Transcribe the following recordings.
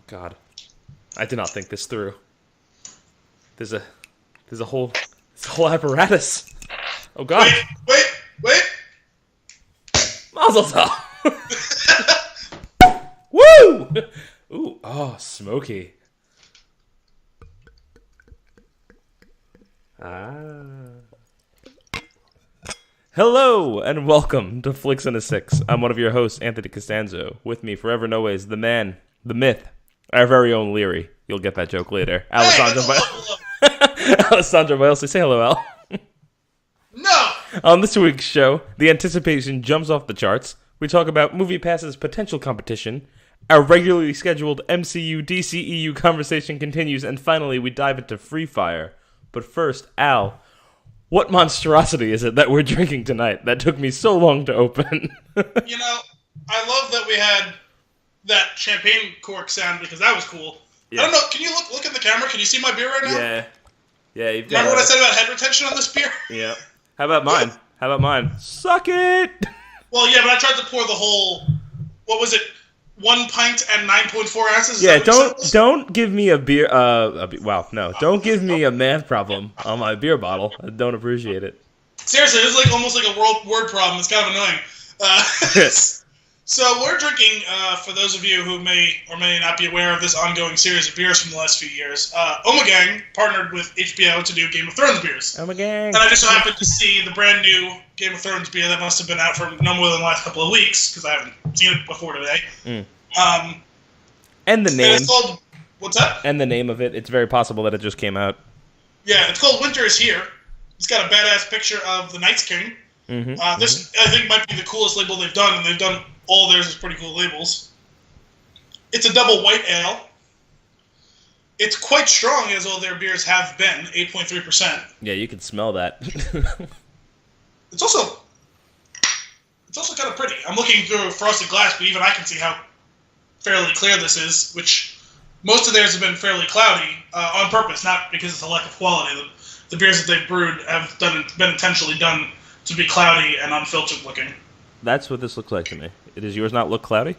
God. I did not think this through. There's a whole apparatus. Oh God. Wait. Mazel tov. Woo! Ooh, oh, smoky. Hello, and welcome to Flix and a Six. I'm one of your hosts, Anthony Costanzo. With me, forever and always, the man, the myth, our very own Leary. You'll get that joke later. Alessandro Bielsi. Say hello, Al. No! On this week's show, the anticipation jumps off the charts. We talk about MoviePass's potential competition. Our regularly scheduled MCU DCEU conversation continues, and finally, we dive into Free Fire. But first, Al, what monstrosity is it that we're drinking tonight that took me so long to open? You know, I love that we had that champagne cork sound because that was cool. Yeah. I don't know, can you look in the camera? Can you see my beer right now? Yeah. Remember what I said about head retention on this beer? Yeah. How about mine? Suck it! Well, yeah, but I tried to pour the whole, what was it, 1 pint and 9.4 ounces? Yeah, don't give me a beer, don't give me a math problem on my beer bottle. I don't appreciate it. Seriously, this is like almost like a word problem. It's kind of annoying. So we're drinking, for those of you who may or may not be aware of this ongoing series of beers from the last few years, Ommegang partnered with HBO to do Game of Thrones beers. Ommegang. And I just so happened to see the brand new Game of Thrones beer that must have been out for no more than the last couple of weeks, because I haven't seen it before today. And the name. And it's called, what's that? And the name of it. It's very possible that it just came out. Yeah, it's called Winter is Here. It's got a badass picture of the Night's King. This, I think, might be the coolest label they've done, and they've done all theirs is pretty cool labels. It's a double white ale. It's quite strong, as all their beers have been, 8.3%. Yeah, you can smell that. It's also kind of pretty. I'm looking through a frosted glass, but even I can see how fairly clear this is, which most of theirs have been fairly cloudy on purpose, not because it's a lack of quality. The beers that they've brewed have been intentionally done to be cloudy and unfiltered looking. That's what this looks like to me. Does yours not look cloudy?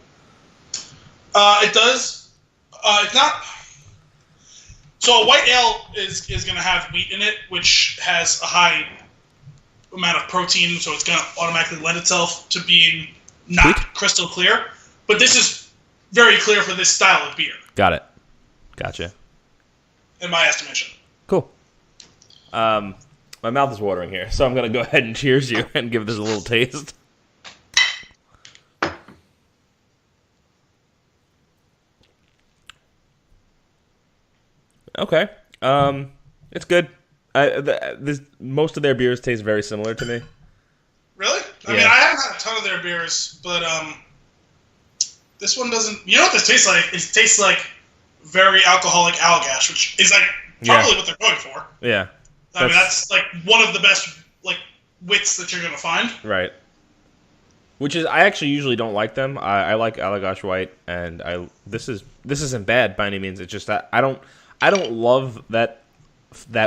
It does. It's not. So a white ale is going to have wheat in it, which has a high amount of protein, so it's going to automatically lend itself to being not crystal clear. But this is very clear for this style of beer. Got it. Gotcha. In my estimation. Cool. My mouth is watering here, so I'm going to go ahead and cheers you and give this a little taste. Okay. It's good. Most of their beers taste very similar to me. Really? I mean, I haven't had a ton of their beers, but this one doesn't. You know what this tastes like? It tastes like very alcoholic Allagash, which is like probably what they're going for. Yeah. I mean, that's like one of the best like wits that you're gonna find. Right. Which is, I actually usually don't like them. I like Allagash White, and this isn't bad by any means. It's just that I don't love that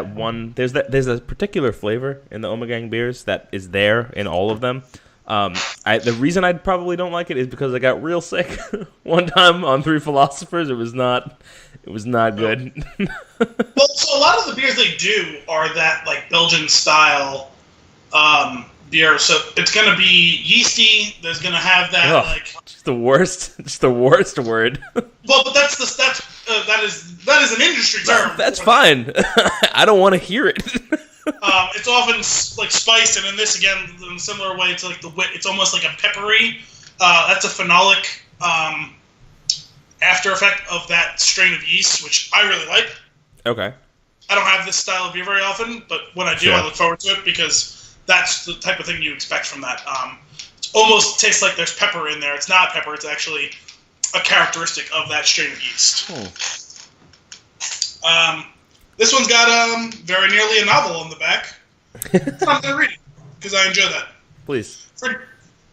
one. There's a particular flavor in the Ommegang beers that is there in all of them. The reason I probably don't like it is because I got real sick one time on Three Philosophers. It was not good. Well, so a lot of the beers they do are that like Belgian style beer. So it's gonna be yeasty. There's gonna have that like just the worst word. Well, but that is an industry term. That's fine. I don't want to hear it. It's often like spiced, and in this again, in a similar way to like the wit, it's almost like a peppery. That's a phenolic after effect of that strain of yeast, which I really like. Okay. I don't have this style of beer very often, but when I do, I look forward to it because that's the type of thing you expect from that. It almost tastes like there's pepper in there. It's not pepper. It's actually a characteristic of that strain of yeast. This one's got very nearly a novel on the back. I'm going to read it because I enjoy that. Please.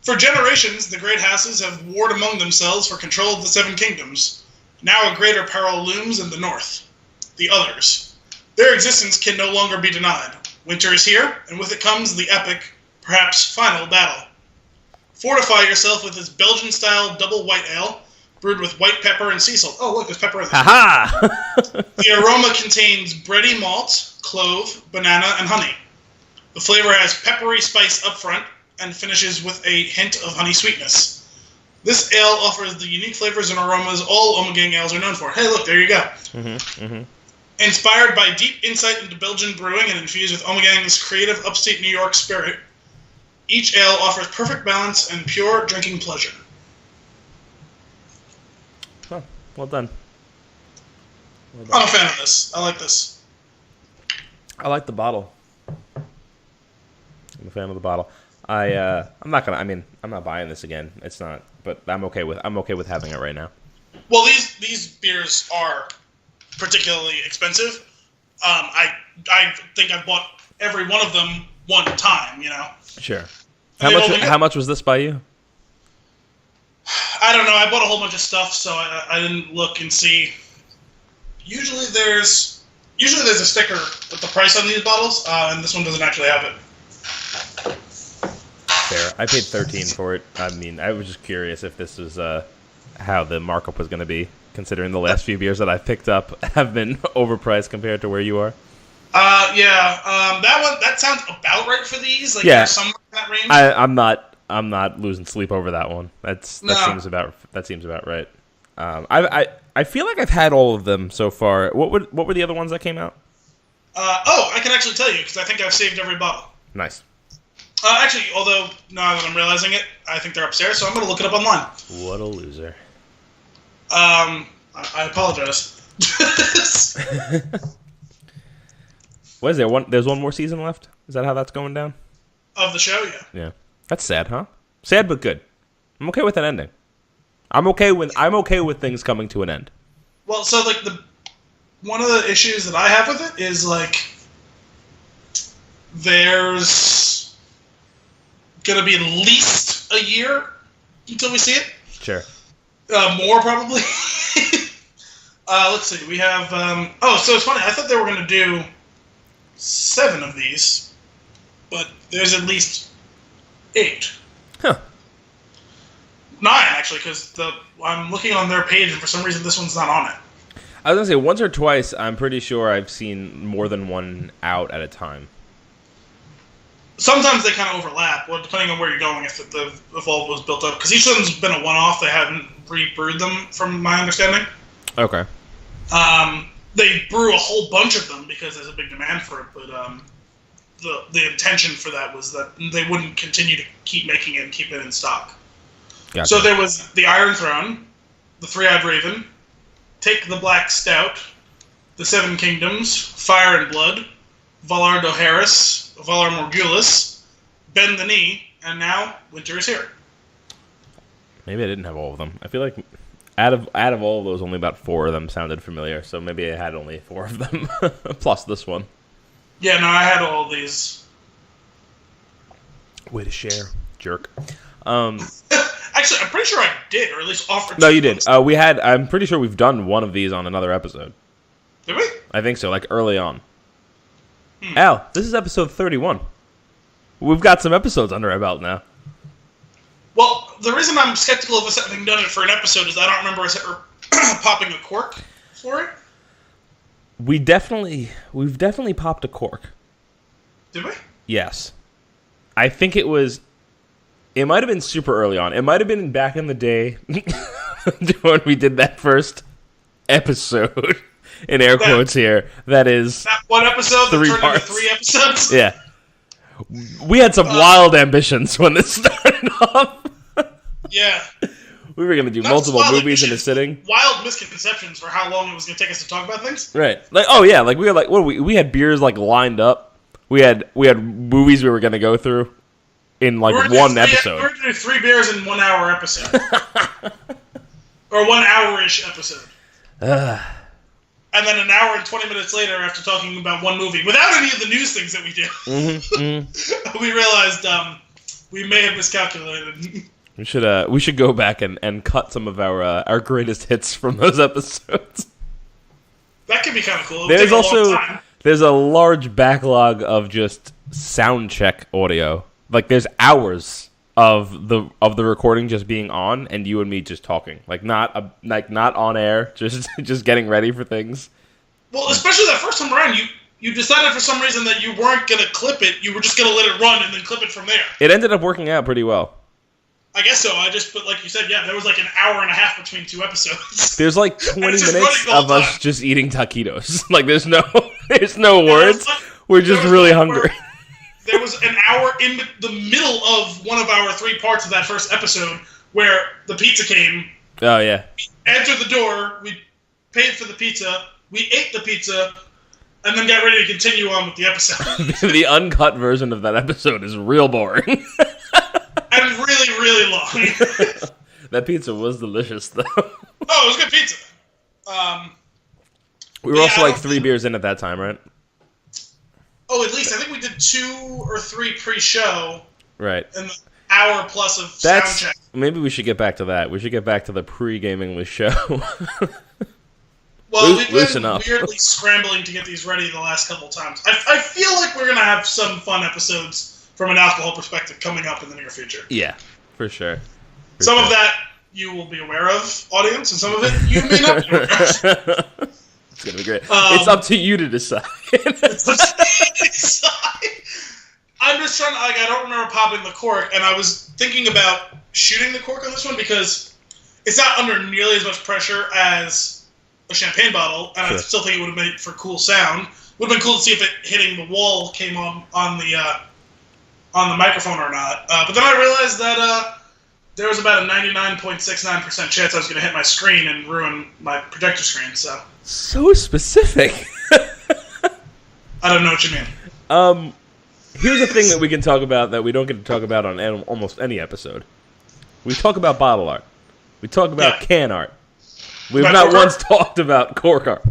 For generations, the great houses have warred among themselves for control of the Seven Kingdoms. Now a greater peril looms in the north. The others. Their existence can no longer be denied. Winter is here, and with it comes the epic, perhaps final battle. Fortify yourself with this Belgian-style double white ale, brewed with white pepper and sea salt. Oh, look, there's pepper in this. Ha! The aroma contains bready malt, clove, banana, and honey. The flavor has peppery spice up front and finishes with a hint of honey sweetness. This ale offers the unique flavors and aromas all Ommegang ales are known for. Hey, look, there you go. Inspired by deep insight into Belgian brewing and infused with Ommegang's creative upstate New York spirit, each ale offers perfect balance and pure drinking pleasure. Oh, well done. I'm a fan of this. I like this. I like the bottle. I'm a fan of the bottle. I'm not buying this again. It's not, but I'm okay with having it right now. Well, these beers are particularly expensive. I think I've bought every one of them one time. Sure. How much was this by you? I don't know. I bought a whole bunch of stuff, so I didn't look and see. Usually there's a sticker with the price on these bottles, and this one doesn't actually have it. Fair. I paid $13 for it. I mean, I was just curious if this was how the markup was going to be, considering the last few beers that I've picked up have been overpriced compared to where you are. That sounds about right for these. Like, yeah, somewhere in that range. I'm not losing sleep over that one. That seems about right. I feel like I've had all of them so far. What were the other ones that came out? I can actually tell you because I think I've saved every bottle. Nice. Actually, although now that I'm realizing it, I think they're upstairs, so I'm going to look it up online. What a loser. I apologize. What is there? There's one more season left? Is that how that's going down? Of the show, yeah. Yeah. That's sad, huh? Sad but good. I'm okay with an ending. I'm okay with things coming to an end. Well, so like one of the issues that I have with it is like there's gonna be at least a year until we see it. Sure. More probably. Let's see. We have. So it's funny. I thought they were gonna do 7 of these, but there's at least 8. Huh. 9 actually, because I'm looking on their page and for some reason this one's not on it. I was gonna say once or twice. I'm pretty sure I've seen more than one out at a time. Sometimes they kind of overlap, well, depending on where you're going. If all was built up, because each of them's been a one-off. They haven't rebrewed them, from my understanding. Okay. They brew a whole bunch of them because there's a big demand for it, but the intention for that was that they wouldn't continue to keep making it and keep it in stock. Gotcha. So there was the Iron Throne, the Three-Eyed Raven, Take the Black Stout, the Seven Kingdoms, Fire and Blood, Valar Dohaeris, Valar Morghulis, Bend the Knee, and now Winter is Here. Maybe I didn't have all of them. I feel like out of all of those, only about 4 of them sounded familiar, so maybe I had only 4 of them, plus this one. Yeah, no, I had all these. Way to share, jerk. Actually, I'm pretty sure I did, or at least offered. No, you did. I'm pretty sure we've done one of these on another episode. Did we? I think so, like early on. Al, this is episode 31. We've got some episodes under our belt now. Well, the reason I'm skeptical of us having done it for an episode is I don't remember us ever popping a cork for it. We've definitely popped a cork. Did we? Yes. I think it might have been super early on. It might have been back in the day when we did that first episode, in air quotes here. That is that one episode 3 that turned parts. into 3 episodes? Yeah. We had some wild ambitions when this started off. Yeah. We were going to do multiple movies in a sitting. Wild misconceptions for how long it was going to take us to talk about things. Right. Like, oh yeah, like we were like, we had beers like lined up. We had movies we were going to go through in like one episode. We were going to do 3 beers in 1 hour episode. Or 1 hour-ish episode. And then an hour and 20 minutes later, after talking about one movie, without any of the news things that we do, we realized we may have miscalculated. We should go back and cut some of our greatest hits from those episodes. That could be kind of cool. There's a large backlog of just sound check audio. Like there's hours of the recording just being on and you and me just talking, not on air, just getting ready for things. Well, especially that first time around, you decided for some reason that you weren't gonna clip it. You were just gonna let it run and then clip it from there. It ended up working out pretty well. I guess so. But like you said, yeah, there was like an hour and a half between 2 episodes. There's like 20 minutes of us just eating taquitos. There's no words. We're just really hungry. There was an hour in the middle of one of our 3 parts of that first episode where the pizza came. Oh, yeah. We entered the door, we paid for the pizza, we ate the pizza, and then got ready to continue on with the episode. The uncut version of that episode is real boring. And really, really long. That pizza was delicious, though. Oh, it was good pizza. We were also 3 beers in at that time, right? Oh, at least. I think we did 2 or 3 pre-show. Right. And an hour plus of sound check. Maybe we should get back to that. We should get back to the pre-game English show. Well, we've been weirdly scrambling to get these ready the last couple times. I feel like we're going to have some fun episodes from an alcohol perspective coming up in the near future. Yeah, for sure. Some of that you will be aware of, audience, and some of it you may not be aware of. It's going to be great. It's up to you to decide. It's up to you to decide. I'm just trying to, I don't remember popping the cork, and I was thinking about shooting the cork on this one because it's not under nearly as much pressure as a champagne bottle, and I still think it would have made for cool sound. Would have been cool to see if it hitting the wall came on the microphone or not. But then I realized that there was about a 99.69% chance I was going to hit my screen and ruin my projector screen. So specific. I don't know what you mean. Here's a thing that we can talk about that we don't get to talk about on almost any episode. We talk about bottle art. We talk about can art. We've not once talked about cork art.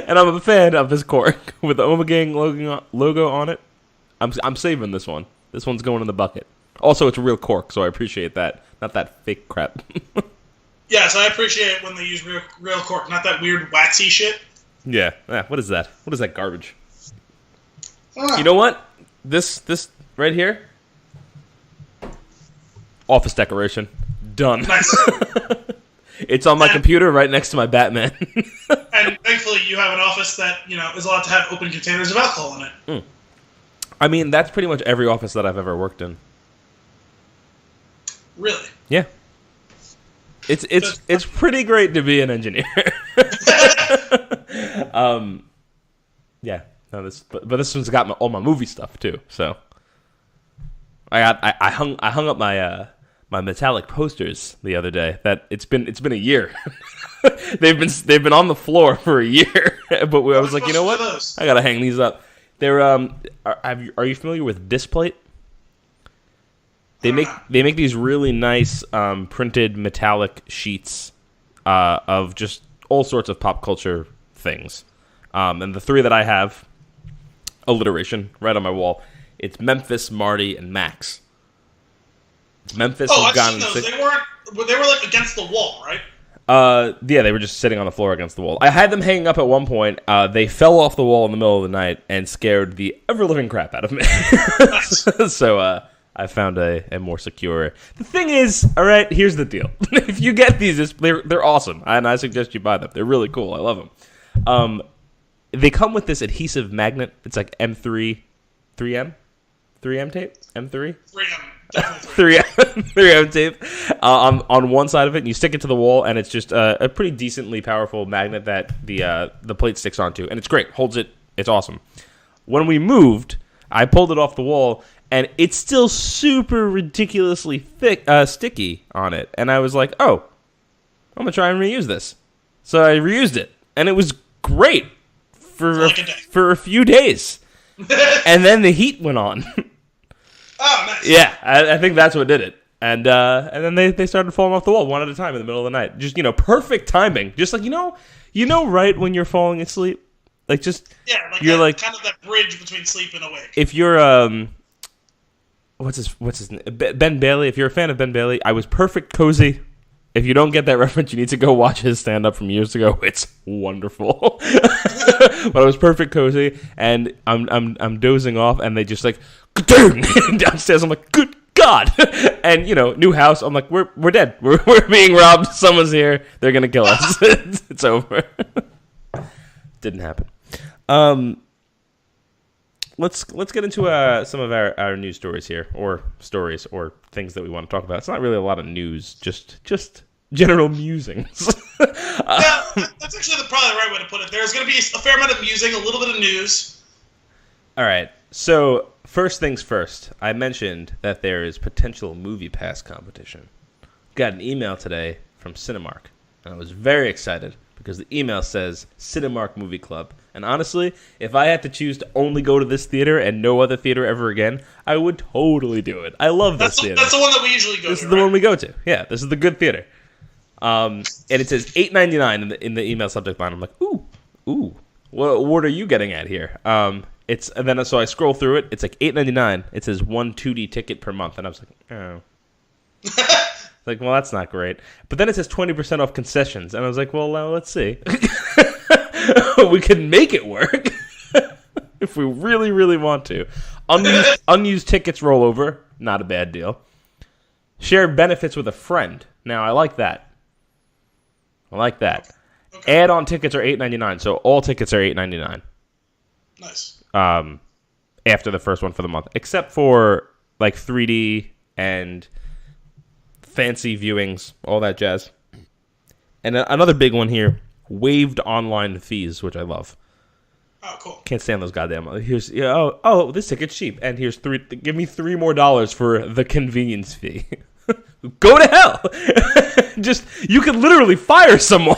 And I'm a fan of this cork with the Ommegang logo on it. I'm saving this one. This one's going in the bucket. Also, it's a real cork, so I appreciate that. Not that fake crap. Yes, I appreciate when they use real cork, not that weird waxy shit. Yeah. What is that? What is that garbage? You know what? This right here? Office decoration. Done. Nice. It's on my computer right next to my Batman. And thankfully you have an office that, is allowed to have open containers of alcohol in it. Mm. I mean, that's pretty much every office that I've ever worked in. Really? Yeah. It's pretty great to be an engineer. Yeah. No, but this one's got all my movie stuff too. So I hung up my my metallic posters the other day. That it's been a year. They've been on the floor for a year. But I was like, you know what? I gotta hang these up. They're are you familiar with Displate? They make these really nice printed metallic sheets of just all sorts of pop culture things. And the 3 that I have, alliteration right on my wall. It's Memphis, Marty, and Max. Memphis has I've seen those. They were like against the wall, right? Yeah, they were just sitting on the floor against the wall. I had them hanging up at one point. They fell off the wall in the middle of the night and scared the ever-living crap out of me. Nice. So I found a more secure. The thing is, all right, here's the deal. If you get these, they're awesome, and I suggest you buy them. They're really cool. I love them. They come with this adhesive magnet. It's like M3 tape? M3? 3M. Definitely 3M tape on one side of it, and you stick it to the wall, and it's just a pretty decently powerful magnet that the plate sticks onto, and it's great. Holds it. It's awesome. When we moved, I pulled it off the wall, and it's still super ridiculously thick, sticky on it, and I was like, oh, I'm going to try and reuse this. So I reused it, and it was great for a few days. And then the heat went on. Oh, nice. Yeah, I think that's what did it. And then they started falling off the wall one at a time in the middle of the night. Just, perfect timing. Just like, right when you're falling asleep? Like, just... Yeah, you're like kind of that bridge between sleep and awake. If you're, what's his name? Ben Bailey. If you're a fan of Ben Bailey, I was perfect cozy. If you don't get that reference, you need to go watch his stand-up from years ago. It's wonderful. But I was perfect cozy, and I'm dozing off, and they just like downstairs. I'm like, good God. God. And, new house. I'm like, we're dead. We're being robbed. Someone's here. They're going to kill us. It's over. Didn't happen. Let's get into some of our news stories here, or stories, or things that we want to talk about. It's not really a lot of news, just general musings. Yeah, that's actually probably the right way to put it. There's going to be a fair amount of musing, a little bit of news. All right. So first things first, I mentioned that there is potential movie pass competition. Got an email today from Cinemark, and I was very excited because the email says Cinemark Movie Club. And honestly, if I had to choose to only go to this theater and no other theater ever again, I would totally do it. I love this theater. That's the one that we usually go to. This is the one we go to. Yeah, this is the good theater. And it says $8.99 in the email subject line. I'm like, ooh, what are you getting at here? So I scroll through it. It's like $8.99. It says 1 2D ticket per month, and I was like, oh. Like, well, that's not great. But then it says 20% off concessions, and I was like, well, let's see. We can make it work if we really, really want to. Unused tickets roll over. Not a bad deal. Share benefits with a friend. Now, I like that. Okay. Add-on tickets are $8.99, so all tickets are $8.99. Nice. After the first one for the month, except for like 3D and fancy viewings, all that jazz. And another big one here: waived online fees, which I love. Oh, cool. Can't stand those goddamn. Here's this ticket's cheap, and here's give me $3 more for the convenience fee. Go to hell. You could literally fire someone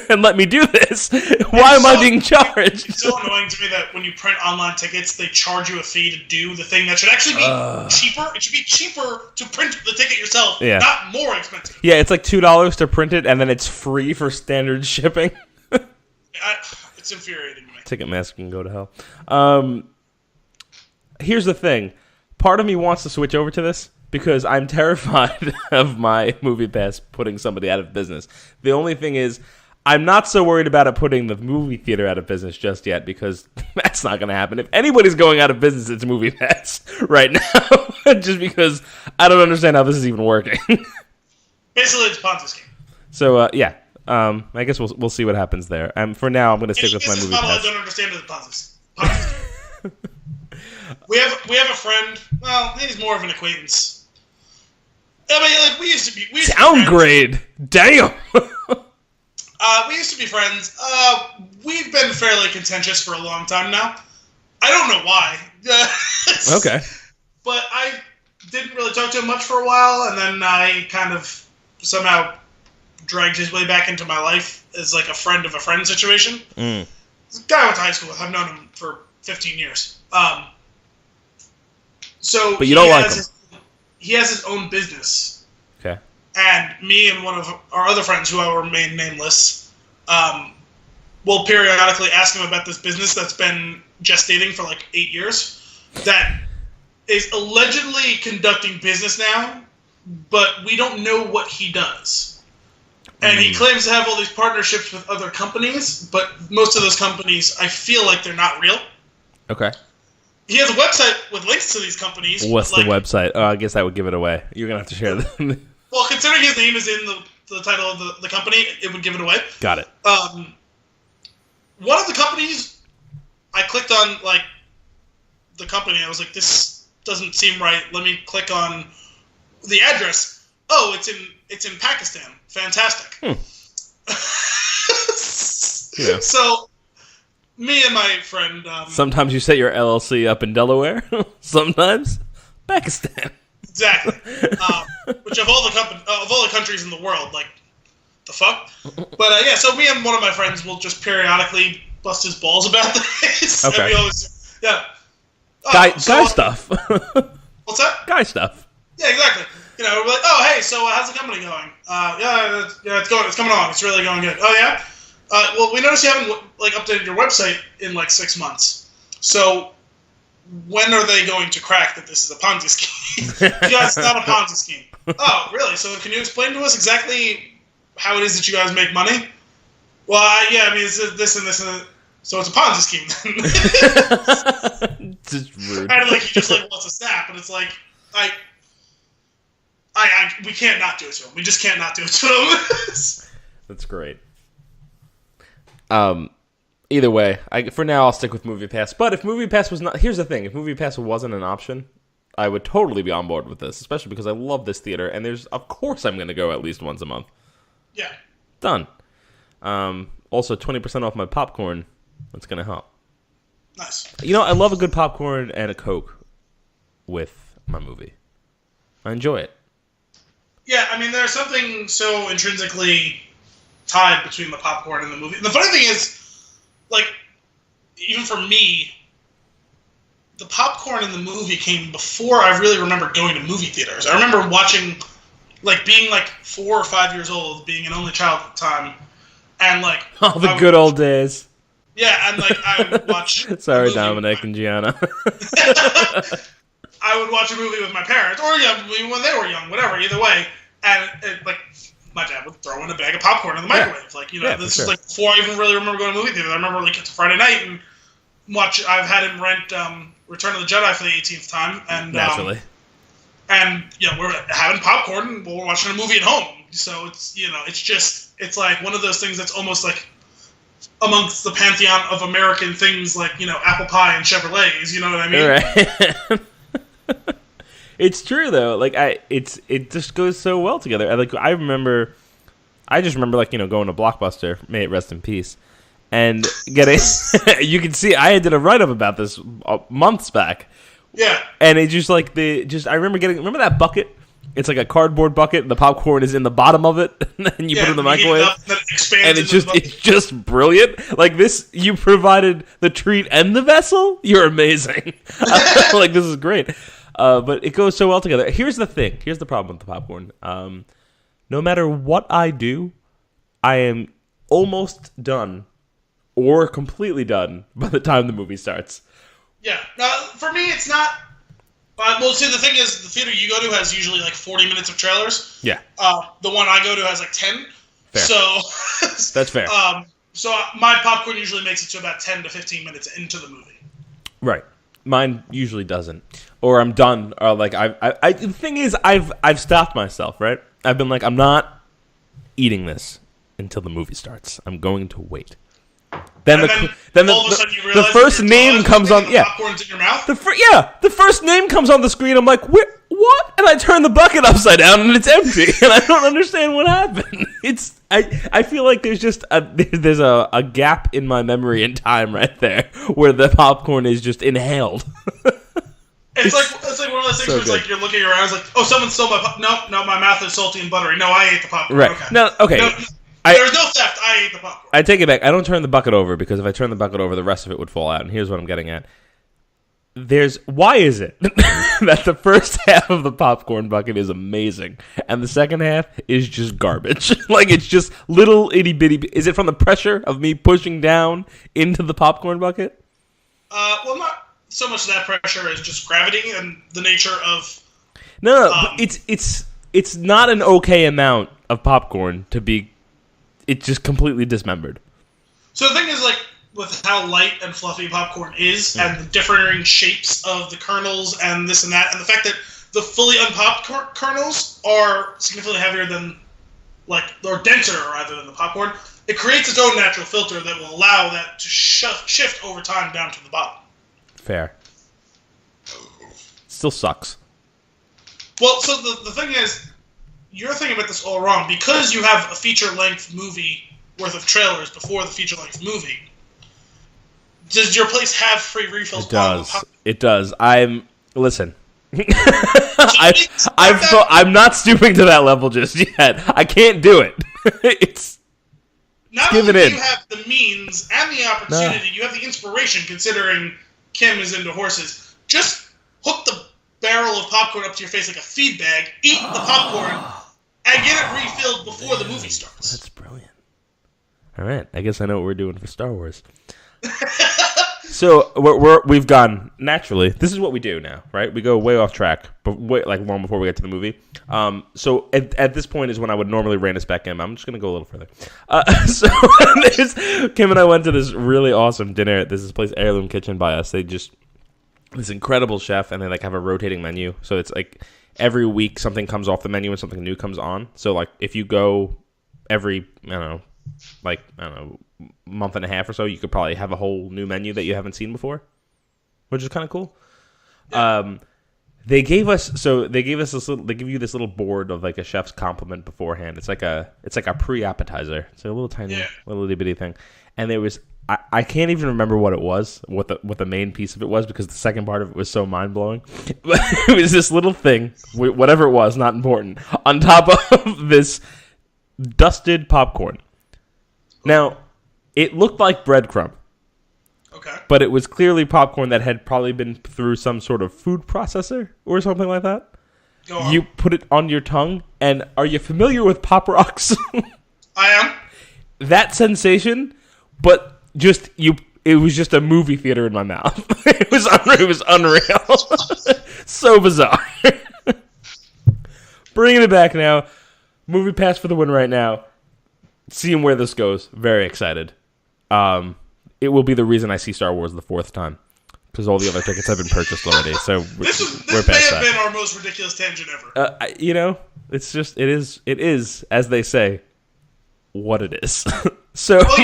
and let me do this. Why am I being charged? It's so annoying to me that when you print online tickets, they charge you a fee to do the thing that should actually be cheaper. It should be cheaper to print the ticket yourself, not more expensive. Yeah, it's like $2 to print it, and then it's free for standard shipping. It's infuriating to me. Ticketmaster can go to hell. Here's the thing. Part of me wants to switch over to this, because I'm terrified of my movie pass putting somebody out of business. The only thing is, I'm not so worried about it putting the movie theater out of business just yet, because that's not going to happen. If anybody's going out of business, it's movie pass right now. Just because I don't understand how this is even working. Basically, it's a Ponzi scheme. So, I guess we'll see what happens there. For now, I'm going to stick with my movie pass. I don't understand is Ponzi scheme. We have a friend. Well, he's more of an acquaintance. I mean, like, we used to be downgrade. Damn. We used to be friends. We've been fairly contentious for a long time now. I don't know why. Okay. But I didn't really talk to him much for a while, and then I kind of somehow dragged his way back into my life as like a friend of a friend situation. This guy I went to high school with. I've known him for 15 years. But you don't like him. He has his own business. Okay. And me and one of our other friends, who I will remain nameless, will periodically ask him about this business that's been gestating for like 8 years, that is allegedly conducting business now, but we don't know what he does. And he claims to have all these partnerships with other companies, but most of those companies, I feel like they're not real. Okay. He has a website with links to these companies. What's the website? Oh, I guess that would give it away. You're going to have to share them. Well, considering his name is in the title of the company, it would give it away. Got it. One of the companies, I clicked on, like, the company. I was like, this doesn't seem right. Let me click on the address. Oh, it's in Pakistan. Fantastic. Yeah. So, me and my friend... sometimes you set your LLC up in Delaware. Sometimes Pakistan. Exactly. Which of all the countries in the world, like, the fuck? But yeah, so me and one of my friends will just periodically bust his balls about this. Okay. And we always, yeah. Guy stuff. What's that? Guy stuff. Yeah, exactly. You know, we're like, oh, hey, so how's the company going? Yeah, it's coming along. It's really going good. Oh, yeah? Well, we noticed you haven't updated your website in 6 months. So when are they going to crack that this is a Ponzi scheme? Yeah, it's not a Ponzi scheme. Oh, really? So can you explain to us exactly how it is that you guys make money? Well, yeah, I mean, it's this and this and that. So it's a Ponzi scheme. Just rude. And he just wants a snap, and it's like, We can't not do it to him. We just can't not do it to him. That's great. Either way, for now I'll stick with Movie Pass. But if Movie Pass was not, here's the thing: if Movie Pass wasn't an option, I would totally be on board with this, especially because I love this theater, and of course I'm going to go at least once a month. Yeah. Done. Also, 20% off my popcorn. That's going to help. Nice. I love a good popcorn and a Coke with my movie. I enjoy it. Yeah, I mean, there's something so intrinsically tied between the popcorn and the movie. And the funny thing is, like, even for me, the popcorn in the movie came before I really remember going to movie theaters. I remember watching, like, being, like, 4 or 5 years old, being an only child at the time, and, like... All the good old days. Yeah, and, like, I would watch... Sorry, Dominic and Gianna. I would watch a movie with my parents, or when they were young, whatever, either way, and, like... My dad would throw in a bag of popcorn in the microwave. Yeah. Like, this is like before I even really remember going to movie theater. I remember like it's a Friday night and I've had him rent Return of the Jedi for the 18th time, and naturally, and we're having popcorn and we're watching a movie at home. So it's it's like one of those things that's almost like amongst the pantheon of American things, like apple pie and Chevrolets. You know what I mean? Right. It's true though. Like it just goes so well together. I just remember like going to Blockbuster, may it rest in peace, and getting. You can see I did a write up about this months back. Yeah. And it just like I remember that bucket. It's like a cardboard bucket, and the popcorn is in the bottom of it, and you put it in the microwave, and it's just brilliant. Like this, you provided the treat and the vessel. You're amazing. Like this is great. But it goes so well together. Here's the thing. Here's the problem with the popcorn. No matter what I do, I am almost done or completely done by the time the movie starts. Yeah. For me, it's not... well, see, the thing is, the theater you go to has usually like 40 minutes of trailers. Yeah. The one I go to has like 10. Fair. So... That's fair. So my popcorn usually makes it to about 10 to 15 minutes into the movie. Right. Mine usually doesn't. Or I'm done. Or like the thing is, I've stopped myself. Right. I've been like, I'm not eating this until the movie starts. I'm going to wait. Then the first name comes on. Yeah. Popcorn's in your mouth. The first name comes on the screen. I'm like, what? And I turn the bucket upside down and it's empty, and I don't understand what happened. I feel like there's just there's a gap in my memory and time right there where the popcorn is just inhaled. It's like one of those things where it's like you're looking around, it's like, oh, someone stole my no, my mouth is salty and buttery. No, I ate the popcorn. Right. Okay. No, okay. No, there's no theft. I ate the popcorn. I take it back. I don't turn the bucket over, because if I turn the bucket over, the rest of it would fall out. And here's what I'm getting at. Why is it that the first half of the popcorn bucket is amazing and the second half is just garbage? Like it's just little itty bitty. Is it from the pressure of me pushing down into the popcorn bucket? Well, not so much that pressure as just gravity and the nature of. No, it's not an okay amount of popcorn to be. It's just completely dismembered. So the thing is, like, with how light and fluffy popcorn is, and the differing shapes of the kernels and this and that, and the fact that the fully unpopped kernels are significantly heavier than, or denser rather than the popcorn, it creates its own natural filter that will allow that to shift over time down to the bottom. Fair. Still sucks. Well, so the thing is, you're thinking about this all wrong. Because you have a feature-length movie worth of trailers before the feature-length movie, does your place have free refills? It does. Listen. I'm not stooping to that level just yet. I can't do it. Not only do you have the means and the opportunity, you have the inspiration, considering Kim is into horses. Just hook the barrel of popcorn up to your face like a feed bag, eat the popcorn, and get it refilled before the movie starts. That's brilliant. All right, I guess I know what we're doing for Star Wars. So we've gone naturally. This is what we do now, right? We go way off track, but long before we get to the movie. So at this point is when I would normally rein us back in. I'm just gonna go a little further. So Kim and I went to this really awesome dinner. There's this place, Heirloom Kitchen, by us. They just this incredible chef, and they have a rotating menu. So it's like every week something comes off the menu and something new comes on. So like if you go every month and a half or so, you could probably have a whole new menu that you haven't seen before, which is kind of cool. Yeah. They gave you this little board of like a chef's compliment beforehand. It's like a pre-appetizer. It's like a little tiny little itty bitty thing. And there was I can't even remember what it was, what the main piece of it was, because the second part of it was so mind blowing. But it was this little thing, whatever it was, not important, on top of this dusted popcorn. Now, it looked like breadcrumb. Okay. But it was clearly popcorn that had probably been through some sort of food processor or something like that. Go on. You put it on your tongue, and are you familiar with Pop Rocks? I am. That sensation, but it was just a movie theater in my mouth. It was unreal. So bizarre. Bringing it back now. Movie Pass for the win right now. Seeing where this goes. Very excited. It will be the reason I see Star Wars the fourth time, because all the other tickets have been purchased already. So this we're may past have that. been our most ridiculous tangent ever. It's just it is as they say, what it is. So well,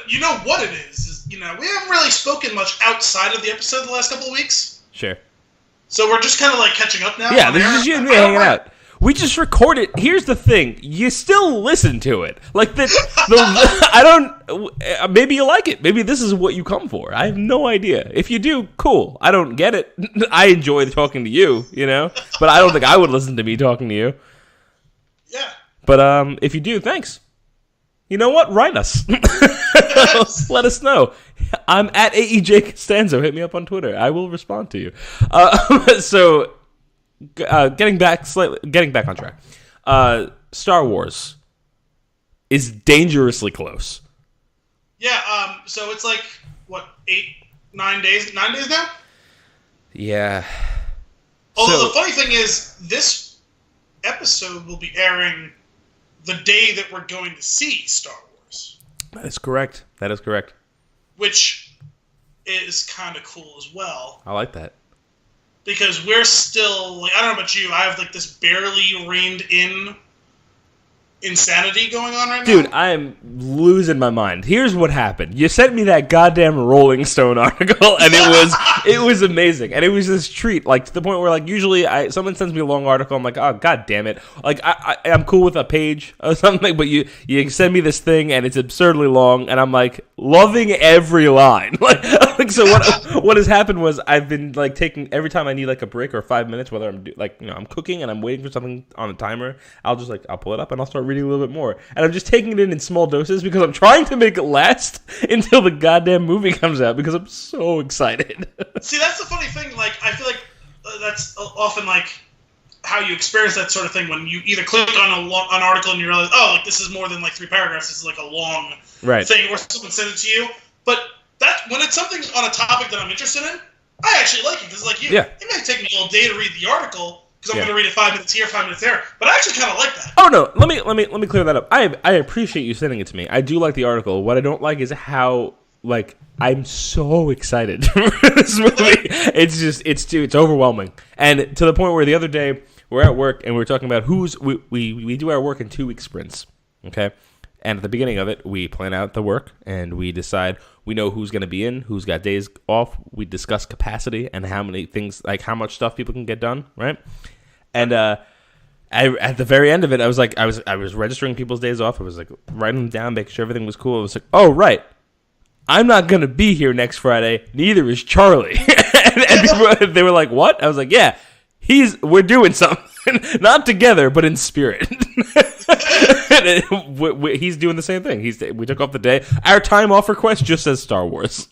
you know what it is we haven't really spoken much outside of the episode the last couple of weeks. Sure. So we're just kind of like catching up now. Yeah, this is you and me hanging out. We just record it. Here's the thing: you still listen to it. Like I don't. Maybe you like it. Maybe this is what you come for. I have no idea. If you do, cool. I don't get it. I enjoy talking to you, but I don't think I would listen to me talking to you. Yeah. But if you do, thanks. You know what? Write us. Let us know. I'm at AEJ Costanzo. Hit me up on Twitter. I will respond to you. So. Getting back on track. Star Wars is dangerously close. Yeah. So it's like what 9 days? 9 days now. Yeah. Although the funny thing is, this episode will be airing the day that we're going to see Star Wars. That is correct. Which is kind of cool as well. I like that. Because we're still, I don't know about you, I have, this barely reined in insanity going on right now. Dude, I am losing my mind. Here's what happened. You sent me that goddamn Rolling Stone article, and it was amazing. And it was this treat, to the point where, usually someone sends me a long article, I'm like, oh, god damn it. I'm cool with a page or something, but you send me this thing, and it's absurdly long, and I'm, loving every line. So what has happened was I've been, taking, every time I need, a break or 5 minutes, whether I'm, I'm cooking and I'm waiting for something on a timer, I'll just, I'll pull it up, and I'll start reading a little bit more. And I'm just taking it in small doses because I'm trying to make it last until the goddamn movie comes out because I'm so excited. See, that's the funny thing. I feel like that's often how you experience that sort of thing when you either click on an article and you realize, oh, this is more than 3 paragraphs. This is a long thing, or someone sends it to you. But when it's something on a topic that I'm interested in, I actually like it because it may take me all day to read the article. Because I'm going to read it 5 minutes here, 5 minutes there. But I actually kind of like that. Oh, no. Let me clear that up. I appreciate you sending it to me. I do like the article. What I don't like is how, I'm so excited for this movie. It's overwhelming. And to the point where the other day, we're at work, and we're talking about we do our work in 2-week sprints, okay? And at the beginning of it, we plan out the work, and we decide, we know who's going to be in, who's got days off. We discuss capacity and how many things, how much stuff people can get done, right? And at the very end of it, I was registering people's days off. I was writing them down, making sure everything was cool. I was oh, right. I'm not going to be here next Friday. Neither is Charlie. and they were like, what? I was like, yeah, we're doing something. Not together, but in spirit. He's doing the same thing. We took off the day. Our time off request just says Star Wars.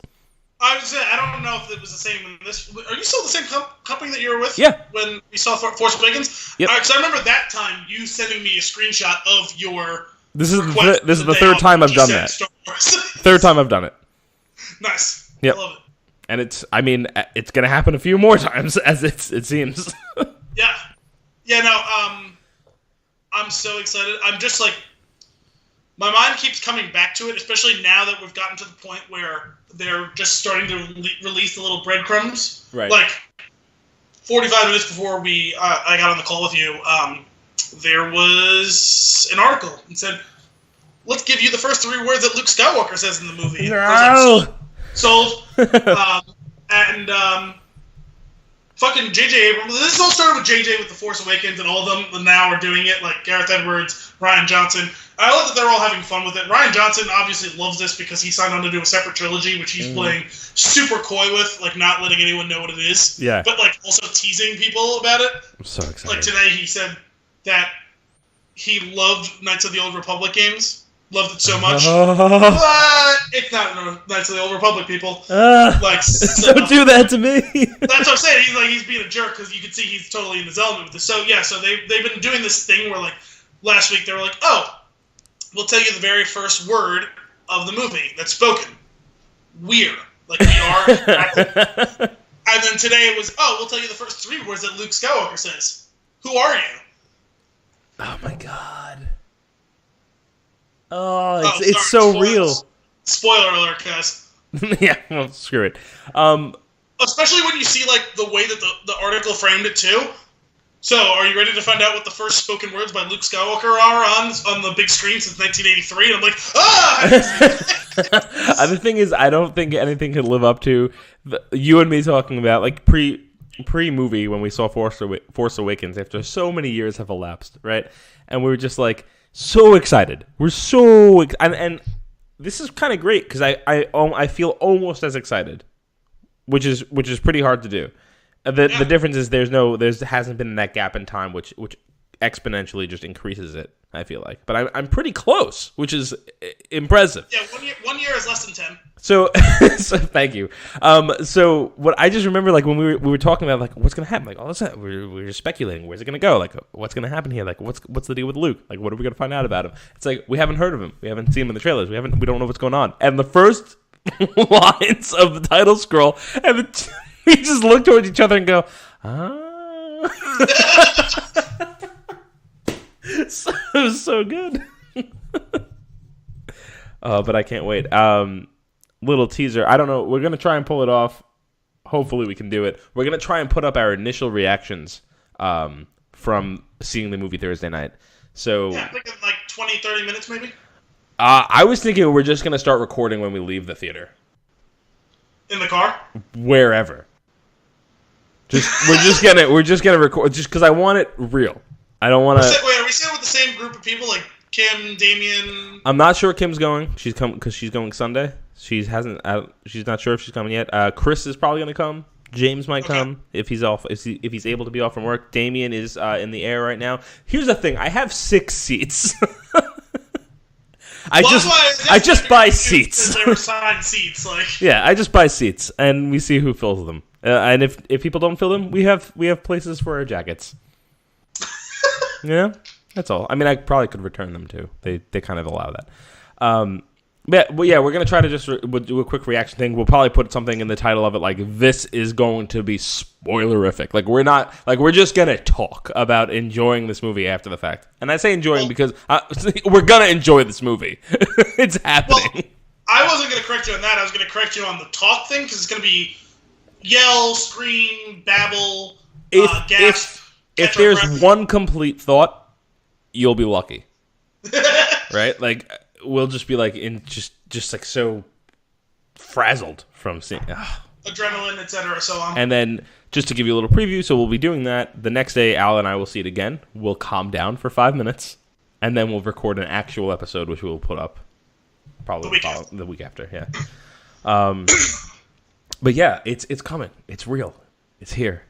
I was saying, I don't know if it was the same in this. Are you still the same company that you were with? Yeah. When we saw Force Awakens? Yep. Because I remember that time you sending me a screenshot of your. This is the third time I've done that. Third time I've done it. Nice. Yep. I love it. And it's going to happen a few more times, as it seems. Yeah. Yeah, no, I'm so excited. I'm just my mind keeps coming back to it, especially now that we've gotten to the point where they're just starting to release the little breadcrumbs. Right. 45 minutes before I got on the call with you, there was an article that said, let's give you the first 3 words that Luke Skywalker says in the movie. No! Sold. Fucking J.J. Abrams. This all started with J.J. with The Force Awakens, and all of them now are doing it, like Gareth Edwards, Rian Johnson. I love that they're all having fun with it. Rian Johnson obviously loves this because he signed on to do a separate trilogy, which he's playing super coy with, like not letting anyone know what it is. Yeah. But like also teasing people about it. I'm so excited. Like today he said that he loved Knights of the Old Republic games. Loved it so much. But it's not Knights of the Old Republic, people. Don't do that to me. That's what I'm saying. He's being a jerk because you can see he's totally in his element with this. So yeah, so they've been doing this thing where like last week they were like, oh, we'll tell you the very first word of the movie that's spoken. We're like we are. And then today it was, oh, we'll tell you the first 3 words that Luke Skywalker says. Who are you? Oh my god. Oh, it's so real. Spoiler alert, guys. Yeah, well, screw it. Especially when you see like the way that the article framed it too. So, are you ready to find out what the first spoken words by Luke Skywalker are on the big screen since 1983? And I'm like, ah! The thing is, I don't think anything could live up to you and me talking about like pre-movie when we saw Force Awakens after so many years have elapsed, right? And we were just like so excited. We're so and this is kind of great because I feel almost as excited, which is pretty hard to do. The difference is there hasn't been that gap in time, which exponentially just increases it. I feel like, but I'm pretty close, which is impressive. Yeah, 1 year is less than 10. So thank you. So what I just remember, like when we were talking about like what's gonna happen, like all of a sudden we're speculating, where's it gonna go, like what's gonna happen here, like what's the deal with Luke, like what are we gonna find out about him? It's like we haven't heard of him, we haven't seen him in the trailers, we don't know what's going on, and the first lines of the title scroll, and we just look towards each other and go, ah. So good. But I can't wait. Little teaser. I don't know. We're going to try and pull it off. Hopefully we can do it. We're going to try and put up our initial reactions from seeing the movie Thursday night. So yeah, thinking like 20, 30 minutes maybe? I was thinking we're just going to start recording when we leave the theater. In the car? Wherever. We're just gonna record just because I want it real. I don't want to. Wait, are we staying with the same group of people, like Kim, Damien? I'm not sure Kim's going. She's going Sunday. She's not sure if she's coming yet. Chris is probably gonna come. James might come if he's off. If he's able to be off from work. Damien is in the air right now. Here's the thing. I have 6 seats. I just buy seats. They were assigned seats, like. Yeah, I just buy seats, and we see who fills them. And if people don't fill them, we have places for our jackets. Yeah, that's all. I mean, I probably could return them too. They kind of allow that. But yeah, we're gonna try to just we'll do a quick reaction thing. We'll probably put something in the title of it like this is going to be spoilerific. Like we're just gonna talk about enjoying this movie after the fact. And I say enjoying because we're gonna enjoy this movie. It's happening. Well, I wasn't gonna correct you on that. I was gonna correct you on the talk thing because it's gonna be yell, scream, babble, gasp. If there's one complete thought, you'll be lucky. Right? Like we'll just be like in just like so frazzled from seeing adrenaline, etc. So on. And then just to give you a little preview, so we'll be doing that the next day. Al and I will see it again. We'll calm down for 5 minutes, and then we'll record an actual episode, which we will put up probably the week after. Yeah. But yeah, it's coming. It's real. It's here.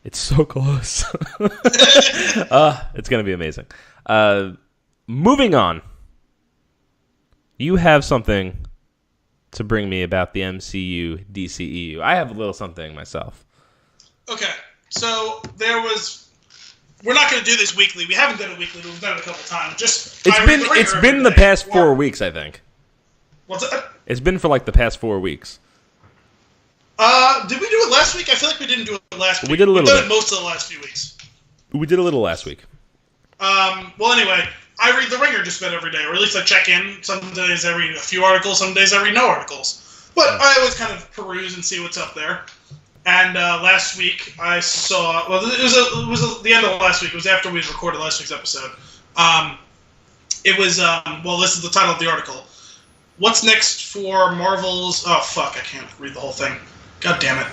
It's so close. It's gonna be amazing. Moving on. You have something to bring me about the MCU, DCEU. I have a little something myself. Okay, so we're not going to do this weekly. We haven't done it weekly, but we've done it a couple times. It's been the past 4 weeks, I think. What's that? It's been for like the past 4 weeks. Did we do it last week? I feel like we didn't do it last week. We did a little bit. We've done it most of the last few weeks. We did a little last week. Well, anyway, I read The Ringer just about every day, or at least I check in. Some days I read a few articles, some days I read no articles. But I always kind of peruse and see what's up there. And last week I saw. Well, it was the end of last week. It was after we had recorded last week's episode. It was. Well, this is the title of the article. What's next for Marvel's? Oh fuck! I can't read the whole thing. God damn it!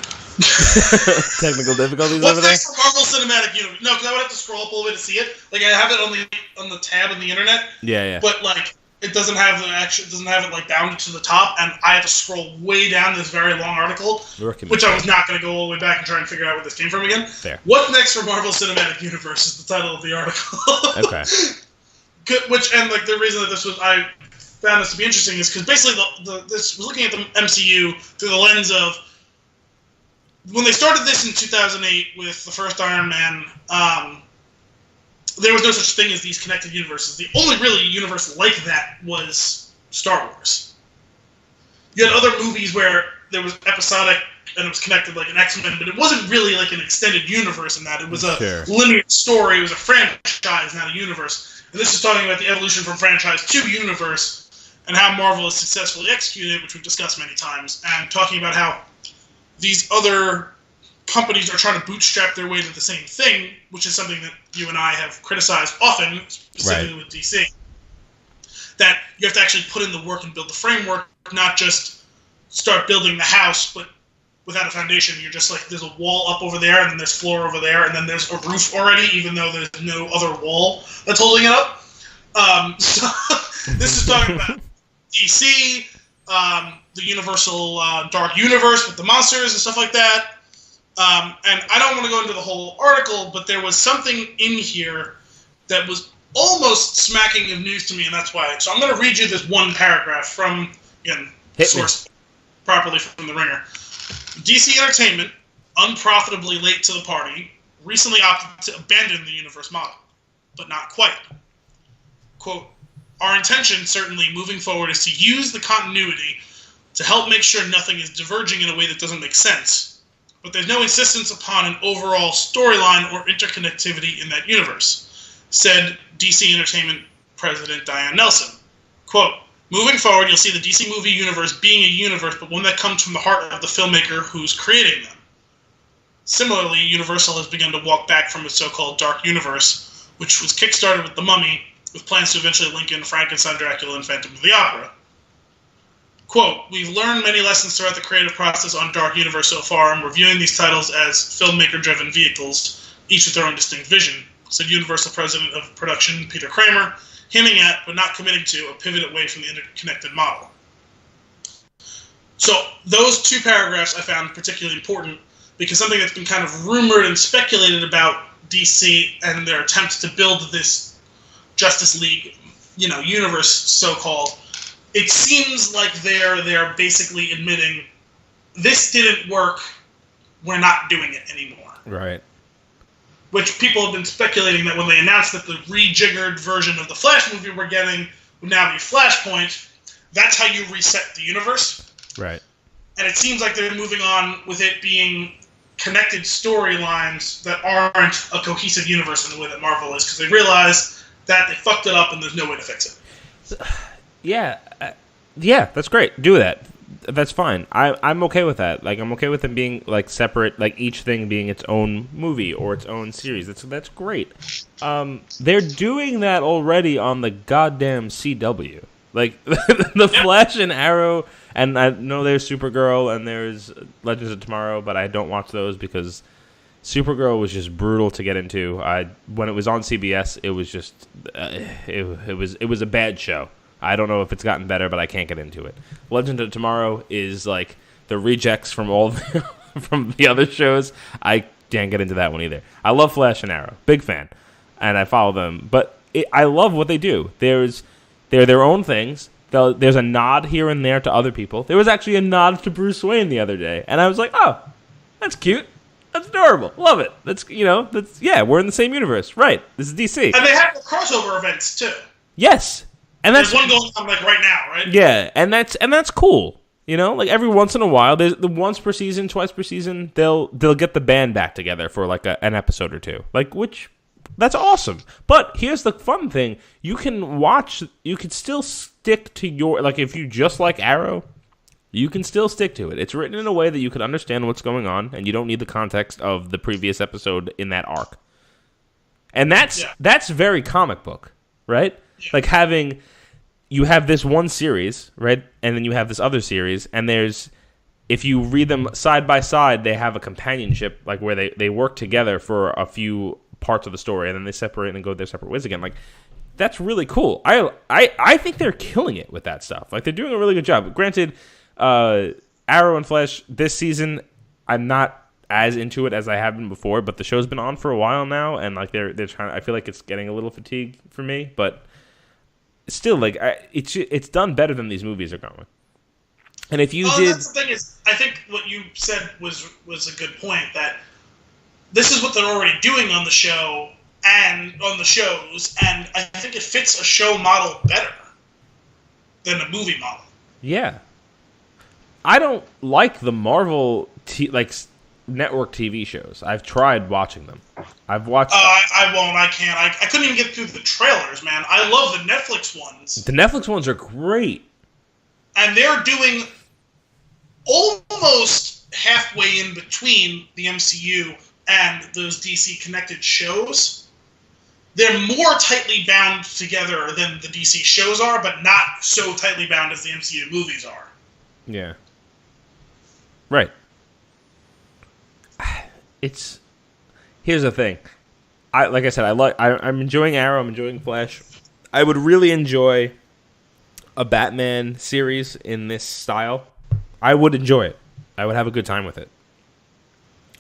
Technical difficulties What's over there. next for Marvel Cinematic Universe? No, because I would have to scroll up all the way to see it. Like I have it on the tab on the internet. Yeah. But like it doesn't have it doesn't have it like down to the top, and I had to scroll way down this very long article, which I was not going to go all the way back and try and figure out where this came from again. Fair. What's next for Marvel Cinematic Universe is the title of the article. Okay. Which and like the reason that I found this to be interesting is because basically this was looking at the MCU through the lens of when they started this in 2008 with the first Iron Man. There was no such thing as these connected universes. The only really universe like that was Star Wars. You had other movies where there was episodic and it was connected like an X-Men, but it wasn't really like an extended universe in that. It was a linear story. It was a franchise, not a universe. And this is talking about the evolution from franchise to universe and how Marvel has successfully executed it, which we've discussed many times, and talking about how these other companies are trying to bootstrap their way to the same thing, which is something that you and I have criticized often, specifically with DC. That you have to actually put in the work and build the framework, not just start building the house, but without a foundation. You're just like, there's a wall up over there, and then there's floor over there, and then there's a roof already, even though there's no other wall that's holding it up. So this is talking about DC, the Universal Dark Universe with the monsters and stuff like that. And I don't want to go into the whole article, but there was something in here that was almost smacking of news to me, and that's why. So I'm going to read you this one paragraph from, again, source properly from The Ringer. DC Entertainment, unprofitably late to the party, recently opted to abandon the universe model, but not quite. Quote, our intention, certainly moving forward, is to use the continuity to help make sure nothing is diverging in a way that doesn't make sense. But there's no insistence upon an overall storyline or interconnectivity in that universe, said DC Entertainment President Diane Nelson. Quote, moving forward, you'll see the DC movie universe being a universe, but one that comes from the heart of the filmmaker who's creating them. Similarly, Universal has begun to walk back from its so-called Dark Universe, which was kickstarted with The Mummy, with plans to eventually link in Frankenstein, Dracula, and Phantom of the Opera. Quote, we've learned many lessons throughout the creative process on Dark Universe so far, and we're viewing these titles as filmmaker-driven vehicles, each with their own distinct vision, said Universal President of Production Peter Kramer, hinting at, but not committing to, a pivot away from the interconnected model. So those two paragraphs I found particularly important because something that's been kind of rumored and speculated about DC and their attempts to build this Justice League, universe, so-called, it seems like they're basically admitting this didn't work, we're not doing it anymore. Right. Which people have been speculating that when they announced that the rejiggered version of the Flash movie we're getting would now be Flashpoint, that's how you reset the universe. Right. And it seems like they're moving on with it being connected storylines that aren't a cohesive universe in the way that Marvel is, because they realize that they fucked it up and there's no way to fix it. Yeah, that's great. Do that. That's fine. I'm okay with that. Like, I'm okay with them being like separate, like each thing being its own movie or its own series. That's great. They're doing that already on the goddamn CW. Like the Flash and Arrow, and I know there's Supergirl and there's Legends of Tomorrow, but I don't watch those because Supergirl was just brutal to get into. When it was on CBS, it was just it was a bad show. I don't know if it's gotten better, but I can't get into it. Legend of Tomorrow is like the rejects from all from the other shows. I can't get into that one either. I love Flash and Arrow, big fan, and I follow them. But I love what they do. They're their own things. There's a nod here and there to other people. There was actually a nod to Bruce Wayne the other day, and I was like, oh, that's cute. That's adorable. Love it. That's we're in the same universe, right? This is DC, and they have the crossover events too. Yes. And there's one going on like right now, right? Yeah, and that's cool. Like every once in a while, there's the once per season, twice per season, they'll get the band back together for like an episode or two. That's awesome. But here's the fun thing: you can still stick to your if you just like Arrow, you can still stick to it. It's written in a way that you can understand what's going on, and you don't need the context of the previous episode in that arc. And that's very comic book, right? Yeah. Like you have this one series, right? And then you have this other series, and if you read them side by side, they have a companionship, like where they work together for a few parts of the story, and then they separate and go their separate ways again. Like, that's really cool. I think they're killing it with that stuff. Like, they're doing a really good job. Granted, Arrow and Flash this season, I'm not as into it as I have been before, but the show's been on for a while now, and like they're trying. I feel like it's getting a little fatigued for me, but still, like it's done better than these movies are going. And if you did, that's the thing is, I think what you said was a good point, that this is what they're already doing on the show and on the shows, and I think it fits a show model better than a movie model. Yeah, I don't like the Marvel network TV shows. I've tried watching them. I've watched. I won't. I can't. I couldn't even get through the trailers, man. I love the Netflix ones. The Netflix ones are great. And they're doing almost halfway in between the MCU and those DC connected shows. They're more tightly bound together than the DC shows are, but not so tightly bound as the MCU movies are. Yeah. Right. Here's the thing. Like I said, I'm enjoying Arrow, I'm enjoying Flash. I would really enjoy a Batman series in this style. I would enjoy it. I would have a good time with it.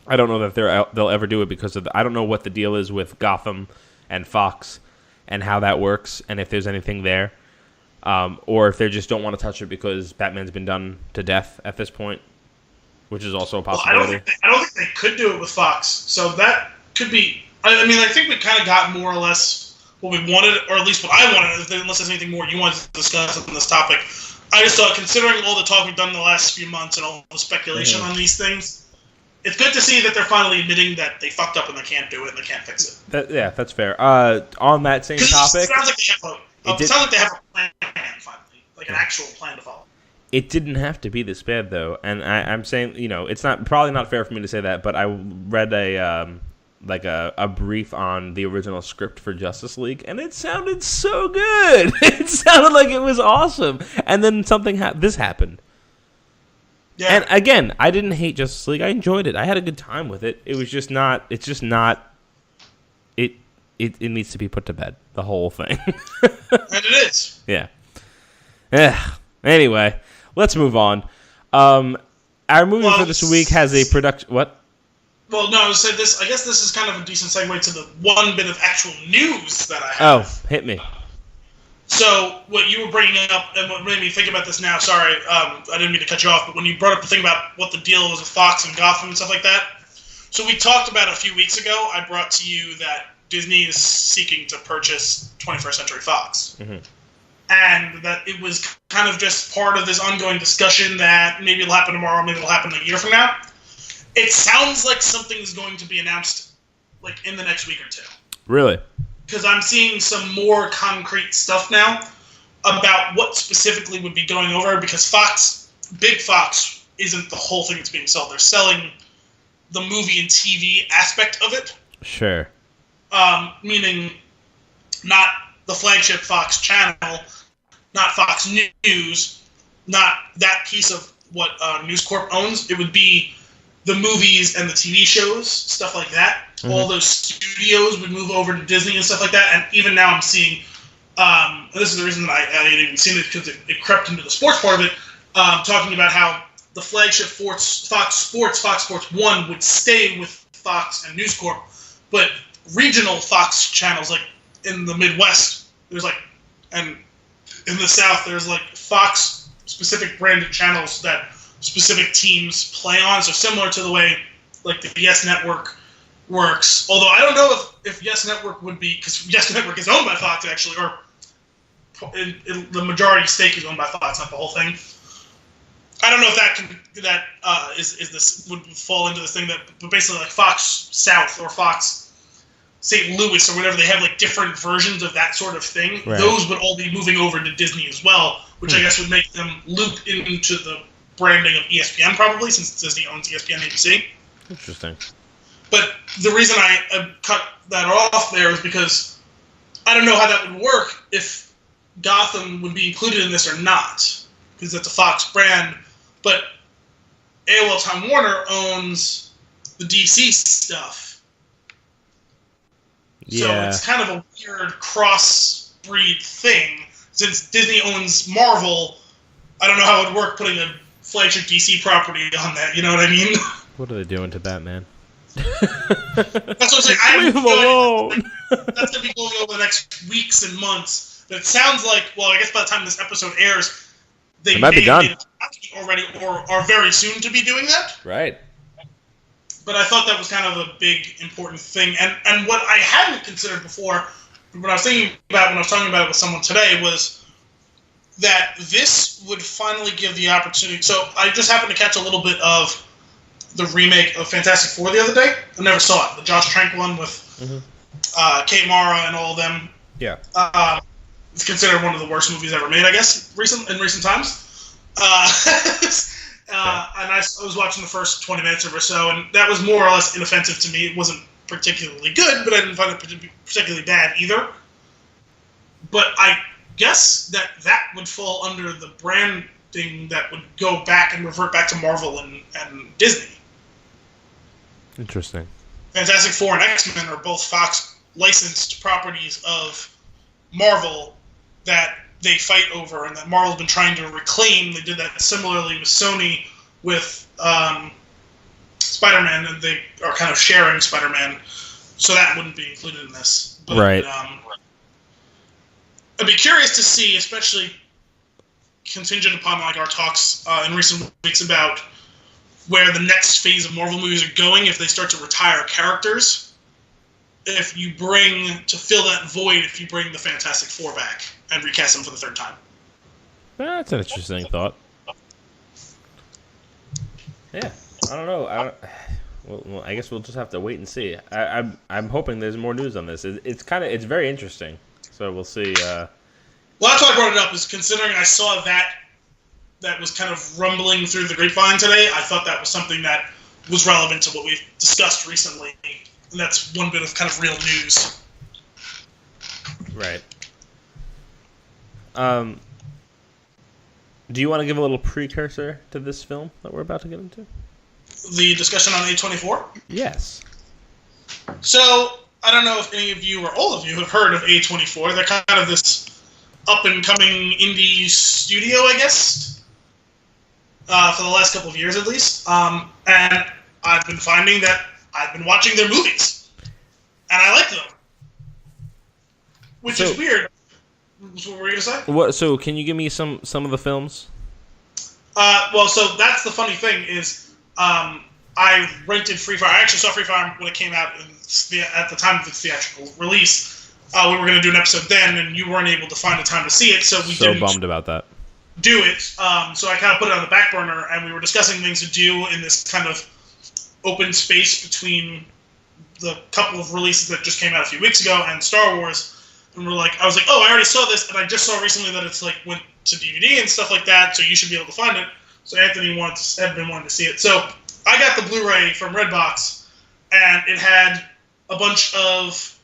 I don't know that they'll ever do it because I don't know what the deal is with Gotham and Fox and how that works, and if there's anything there, or if they just don't want to touch it because Batman's been done to death at this point, which is also a possibility. I don't think they could do it with Fox, so that could be. I mean, I think we kind of got more or less what we wanted, or at least what I wanted. Unless there's anything more you wanted to discuss on this topic, I just thought, considering all the talk we've done in the last few months and all the speculation on these things, it's good to see that they're finally admitting that they fucked up and they can't do it and they can't fix it. Yeah, that's fair. On that same topic, it sounds like they have a plan finally, like an actual plan to follow. It didn't have to be this bad, though, and I'm saying, it's probably not fair for me to say that, but I read a brief on the original script for Justice League, and it sounded so good. It sounded like it was awesome, and then this happened. Yeah. And again, I didn't hate Justice League. I enjoyed it. I had a good time with it. It was just not. It's just not. It needs to be put to bed. The whole thing. And it is. Yeah. Anyway. Let's move on. Our movie for this week has a production. What? Well, no, I guess this is kind of a decent segue to the one bit of actual news that I have. Oh, hit me. So, what you were bringing up, and what made me think about this now, sorry, I didn't mean to cut you off, but when you brought up the thing about what the deal was with Fox and Gotham and stuff like that, so we talked about a few weeks ago, I brought to you that Disney is seeking to purchase 21st Century Fox. Mm-hmm. And that it was kind of just part of this ongoing discussion that maybe it'll happen tomorrow, maybe it'll happen a year from now. It sounds like something's going to be announced like in the next week or two. Really? Because I'm seeing some more concrete stuff now about what specifically would be going over, because Big Fox isn't the whole thing that's being sold. They're selling the movie and TV aspect of it. Sure. Meaning not the flagship Fox channel, not Fox News, not that piece of what News Corp owns. It would be the movies and the TV shows, stuff like that. Mm-hmm. All those studios would move over to Disney and stuff like that. And even now I'm seeing, and this is the reason that I hadn't even seen it, because it crept into the sports part of it, talking about how the flagship Fox Sports 1 would stay with Fox and News Corp, but regional Fox channels, like in the Midwest, and in the South, there's like Fox specific branded channels that specific teams play on. So similar to the way like the Yes Network works. Although I don't know if Yes Network would be, because Yes Network is owned by Fox actually, or the majority stake is owned by Fox, not the whole thing. I don't know if this would fall into this thing but basically like Fox South or Fox St. Louis or whatever, they have like different versions of that sort of thing. Right. Those would all be moving over to Disney as well, which I guess would make them loop into the branding of ESPN, probably, since Disney owns ESPN and ABC. Interesting. But the reason I cut that off there is because I don't know how that would work if Gotham would be included in this or not, because it's a Fox brand. But AOL Time Warner owns the DC stuff. Yeah. So it's kind of a weird cross-breed thing. Since Disney owns Marvel, I don't know how it would work putting a flagship DC property on that, you know what I mean? What are they doing to Batman? That's what I'm saying. Leave him alone! That's going to be going over the next weeks and months. But it sounds like, well, I guess by the time this episode airs, they might be done already, or are very soon to be doing that. Right. But I thought that was kind of a big, important thing. And what I hadn't considered before, when I was talking about it with someone today, was that this would finally give the opportunity. So I just happened to catch a little bit of the remake of Fantastic Four the other day. I never saw it. The Josh Trank one with Kate Mara and all of them. Yeah. It's considered one of the worst movies ever made, I guess, in recent times. And I was watching the first 20 minutes or so, and that was more or less inoffensive to me. It wasn't particularly good, but I didn't find it particularly bad either. But I guess that would fall under the branding that would go back and revert back to Marvel and Disney. Interesting. Fantastic Four and X-Men are both Fox licensed properties of Marvel that they fight over, and that Marvel's been trying to reclaim. They did that similarly with Sony with Spider-Man, and they are kind of sharing Spider-Man, so that wouldn't be included in this. But, right. I'd be curious to see, especially contingent upon like our talks in recent weeks about where the next phase of Marvel movies are going, if they start to retire characters, if you bring, to fill that void, if you bring the Fantastic Four back and recast them for the third time. That's an interesting thought. Yeah, I don't know. Well, I guess we'll just have to wait and see. I'm hoping there's more news on this. It's very interesting. So we'll see. Well, that's why I brought it up, is considering I saw that was kind of rumbling through the grapevine today. I thought that was something that was relevant to what we've discussed recently, and that's one bit of kind of real news. Right. Do you want to give a little precursor to this film that we're about to get into? The discussion on A24? Yes. So, I don't know if any of you or all of you have heard of A24. They're kind of this up-and-coming indie studio, I guess, for the last couple of years at least. And I've been finding that I've been watching their movies, and I like them, which is weird. What were you going to say? So can you give me some of the films? Well, so that's the funny thing is I rented Free Fire. I actually saw Free Fire when it came out at the time of its theatrical release. We were going to do an episode then, and you weren't able to find the time to see it, so we didn't bummed about that. Do it. So I kind of put it on the back burner, and we were discussing things to do in this kind of open space between the couple of releases that just came out a few weeks ago and Star Wars. And I was like, oh, I already saw this, and I just saw recently that it's went to DVD and stuff like that, so you should be able to find it. So Anthony had been wanting to see it. So I got the Blu-ray from Redbox, and it had a bunch of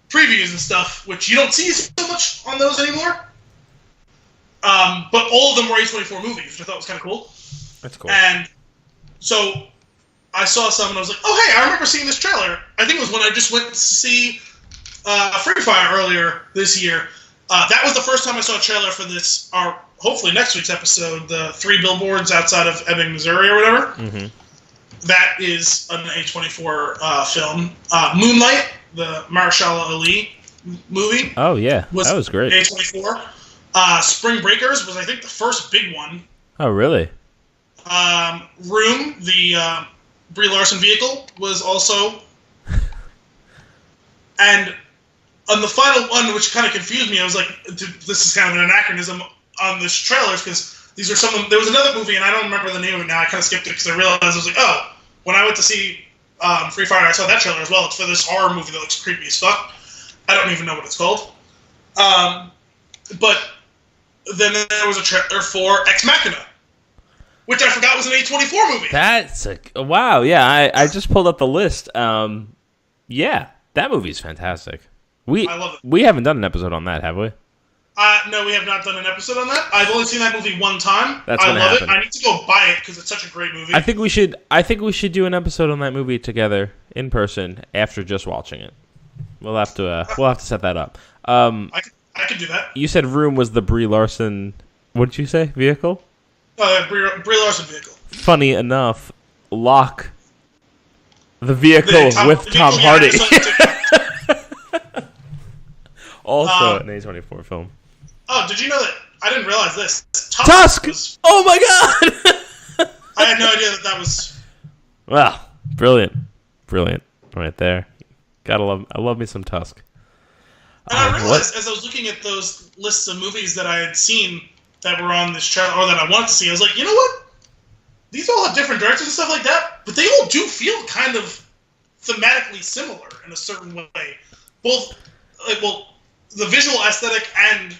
previews and stuff, which you don't see so much on those anymore. But all of them were A24 movies, which I thought was kind of cool. That's cool. And so I saw some, and I was like, oh, hey, I remember seeing this trailer. I think it was when I just went to see Free Fire earlier this year. That was the first time I saw a trailer for this, our hopefully next week's episode, the 3 Billboards Outside of Ebbing, Missouri, or whatever. Mm-hmm. That is an A24 film. Moonlight, the Mahershala Ali movie. Oh, yeah. That was great. A24. Spring Breakers was, I think, the first big one. Oh, really? Room, the Brie Larson vehicle, was also... And on the final one, which kind of confused me, I was like, this is kind of an anachronism on this trailers, because these are some of them. There was another movie, and I don't remember the name of it now. I kind of skipped it because I realized, I was like, oh, when I went to see Free Fire, I saw that trailer as well. It's for this horror movie that looks creepy as fuck. I don't even know what it's called. But then there was a trailer for Ex Machina. which I forgot was an A24 movie. That's wow. Yeah, I just pulled up the list. Yeah, that movie's fantastic. I love it. We haven't done an episode on that, have we? No, we have not done an episode on that. I've only seen that movie one time. That's I gonna love happen. it. I need to go buy it because it's such a great movie. I think we should do an episode on that movie together in person after just watching it. We'll have to set that up. I could do that. You said Room was the Brie Larson. What did you say? Vehicle? Brie Larson vehicle. Funny enough, Lock, the vehicle with Tom Hardy. Also an A24 film. Oh, did you know that? I didn't realize this. Tusk! Oh my god! I had no idea that was... Wow. Brilliant. Brilliant. Right there. I love me some Tusk. And I realized as I was looking at those lists of movies that I had seen that were on this channel, or that I wanted to see, I was like, you know what? These all have different directors and stuff like that, but they all do feel kind of thematically similar in a certain way. Both, the visual aesthetic and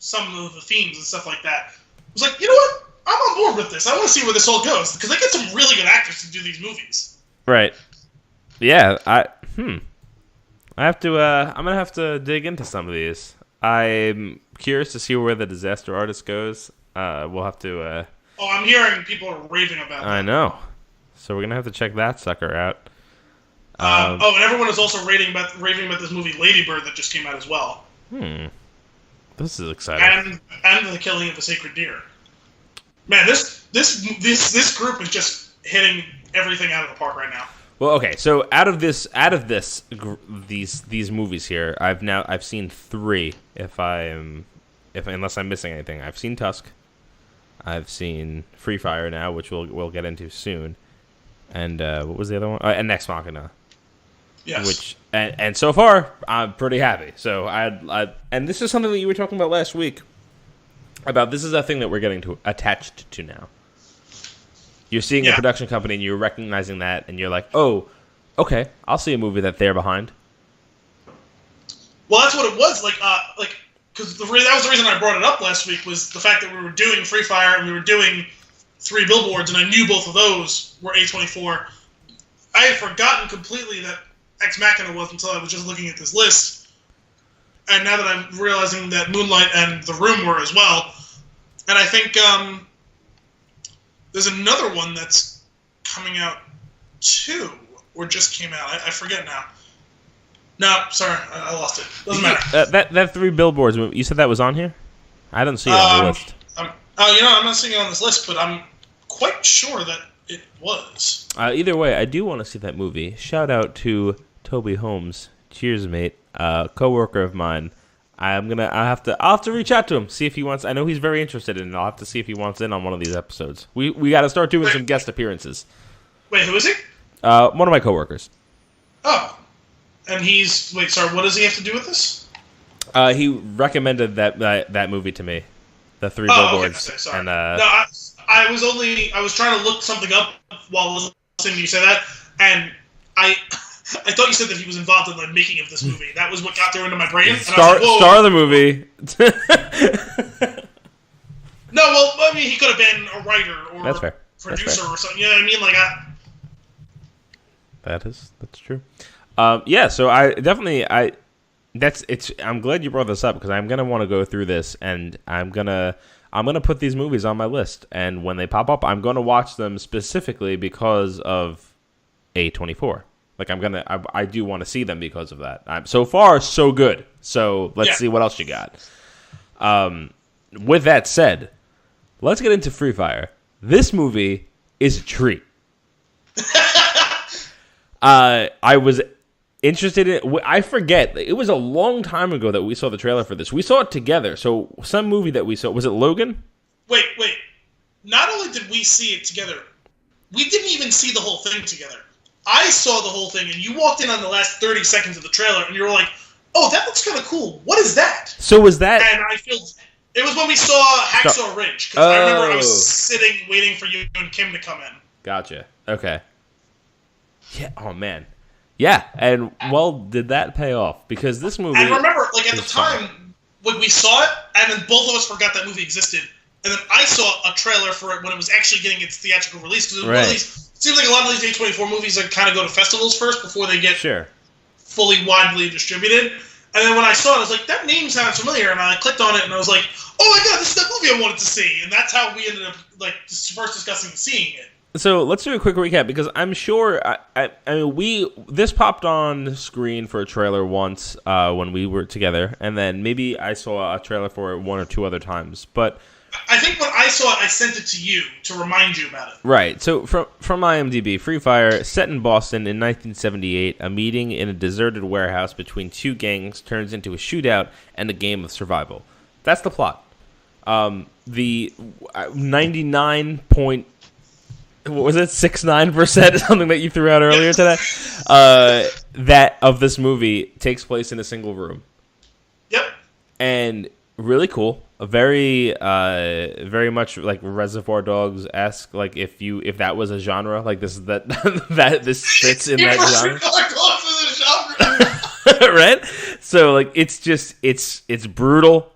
some of the themes and stuff like that. I was like, you know what? I'm on board with this. I want to see where this all goes, because they get some really good actors to do these movies. Right. Yeah, I'm gonna have to dig into some of these. I'm curious to see where the Disaster Artist goes. We'll have to. I'm hearing people are raving about that. I know. So we're gonna have to check that sucker out. And everyone is also raving about this movie Lady Bird that just came out as well. This is exciting. And The Killing of a Sacred Deer. Man, this group is just hitting everything out of the park right now. Well, okay. So out of these movies here, I've seen 3. Unless I'm missing anything, I've seen Tusk. I've seen Free Fire now, which we'll get into soon. And what was the other one? And Next Machina. Yes. Which and so far I'm pretty happy. So and this is something that you were talking about last week. About this is a thing that we're getting attached to now. You're seeing a production company and you're recognizing that, and you're like, oh, okay, I'll see a movie that they're behind. Well, that's what it was because that was the reason I brought it up last week, was the fact that we were doing Free Fire and we were doing 3 Billboards, and I knew both of those were A24. I had forgotten completely that Ex Machina was until I was just looking at this list. And now that I'm realizing that Moonlight and The Room were as well. And I think there's another one that's coming out too, or just came out. I forget now. No, sorry, I lost it. Doesn't matter. That 3 Billboards movie, you said that was on here? I didn't see it on the list. I'm not seeing it on this list, but I'm quite sure that it was. Either way, I do want to see that movie. Shout out to Toby Holmes. Cheers, mate. Co-worker of mine. I'll have to reach out to him, see if he wants. I know he's very interested in it. I'll have to see if he wants in on one of these episodes. We got to start doing some guest appearances. Wait, who is he? One of my coworkers. Oh, and what does he have to do with this? He recommended that movie to me, the 3 Billboards. Okay, sorry. And I was trying to look something up while listening to you say that, and I thought you said that he was involved in the making of this movie. That was what got through into my brain. And star of the movie. No, well, I mean, he could have been a writer or That's fair. producer or something. You know what I mean? That's true. Yeah. So I'm glad you brought this up, because I'm gonna want to go through this, and I'm gonna put these movies on my list, and when they pop up, I'm gonna watch them specifically because of A24. Like I do want to see them because of that. So far, so good. So let's see what else you got. With that said, let's get into Free Fire. This movie is a treat. I was interested in. I forget. It was a long time ago that we saw the trailer for this. We saw it together. So some movie that we saw, was it Logan? Wait. Not only did we see it together, we didn't even see the whole thing together. I saw the whole thing, and you walked in on the last 30 seconds of the trailer, and you were like, oh, that looks kind of cool. What is that? So was that... And I feel... It was when we saw Hacksaw Ridge, because I remember I was sitting waiting for you and Kim to come in. Gotcha. Okay. Yeah, oh man. Yeah, and well, did that pay off? Because this movie... And remember, at the time, when we saw it, and then both of us forgot that movie existed, and then I saw a trailer for it when it was actually getting its theatrical release, because Right. it seems like a lot of these A24 movies like kind of go to festivals first before they get Sure. fully widely distributed. And then when I saw it, I was like, that name sounds familiar, and I clicked on it, and I was like, oh my god, this is that movie I wanted to see, and that's how we ended up like first discussing seeing it. So let's do a quick recap, because I'm sure I mean this popped on screen for a trailer once when we were together, and then maybe I saw a trailer for it one or two other times. But I think when I saw it, I sent it to you to remind you about it. right, so from IMDb, Free Fire, set in Boston in 1978, a meeting in a deserted warehouse between two gangs turns into a shootout and a game of survival. That's the plot. The 99 point, what was it, 69%, something that you threw out earlier today, that of this movie takes place in a single room. Yep. And really cool. A very much like Reservoir Dogs-esque. Like if that was a genre, like this fits in that genre, right? So like it's brutal,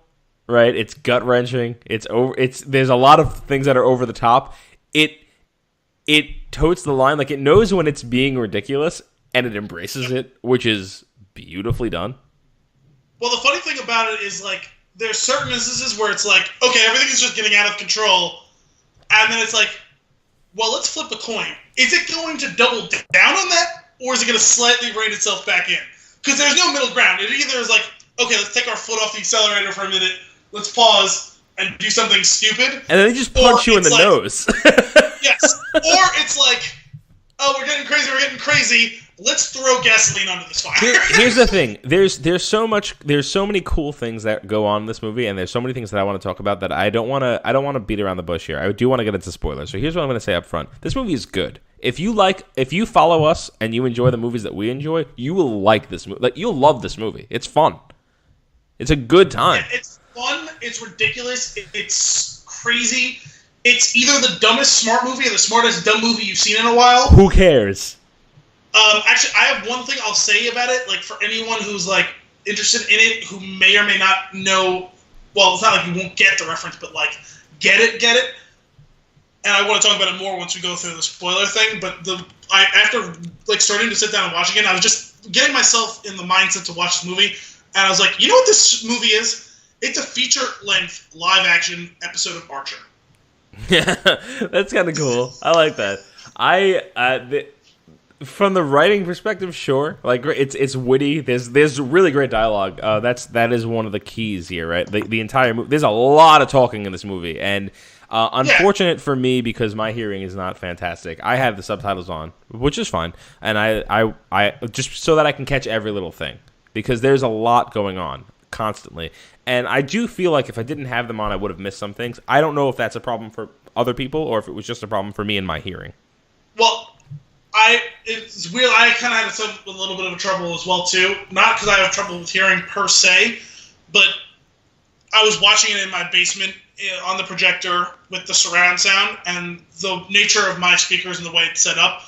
right? It's gut wrenching. There's a lot of things that are over the top. It totes the line, like it knows when it's being ridiculous and it embraces it, which is beautifully done. Well, the funny thing about it is like, there's certain instances where it's like, okay, everything is just getting out of control, and then it's like, well, let's flip a coin. Is it going to double down on that, or is it going to slightly rein itself back in? Because there's no middle ground. It either is like, okay, let's take our foot off the accelerator for a minute, let's pause, and do something stupid. And then they just punch you in the nose. Yes. Or it's like, oh, we're getting crazy, let's throw gasoline onto this fire. Here's the thing. There's so many cool things that go on in this movie, and there's so many things that I want to talk about that I don't want to beat around the bush here. I do want to get into spoilers. So here's what I'm going to say up front. This movie is good. If you follow us and you enjoy the movies that we enjoy, you will like this movie. Like, you'll love this movie. It's fun. It's a good time. Yeah, it's fun. It's ridiculous. It's crazy. It's either the dumbest smart movie or the smartest dumb movie you've seen in a while. Who cares? Actually, I have one thing I'll say about it. Like, for anyone who's like interested in it, who may or may not know. Well, it's not like you won't get the reference, but like, get it. And I want to talk about it more once we go through the spoiler thing. But after like starting to sit down and watch again, I was just getting myself in the mindset to watch this movie, and I was like, you know what this movie is? It's a feature-length live-action episode of Archer. Yeah, that's kind of cool. I like that. From the writing perspective, sure. Like, it's witty. There's really great dialogue. That is one of the keys here, right? The entire movie. There's a lot of talking in this movie, and unfortunate for me because my hearing is not fantastic. I have the subtitles on, which is fine, and I just so that I can catch every little thing, because there's a lot going on constantly. And I do feel like if I didn't have them on, I would have missed some things. I don't know if that's a problem for other people or if it was just a problem for me and my hearing. Well, it's weird. I kind of had a little bit of trouble as well, too. Not because I have trouble with hearing per se, but I was watching it in my basement on the projector with the surround sound, and the nature of my speakers and the way it's set up,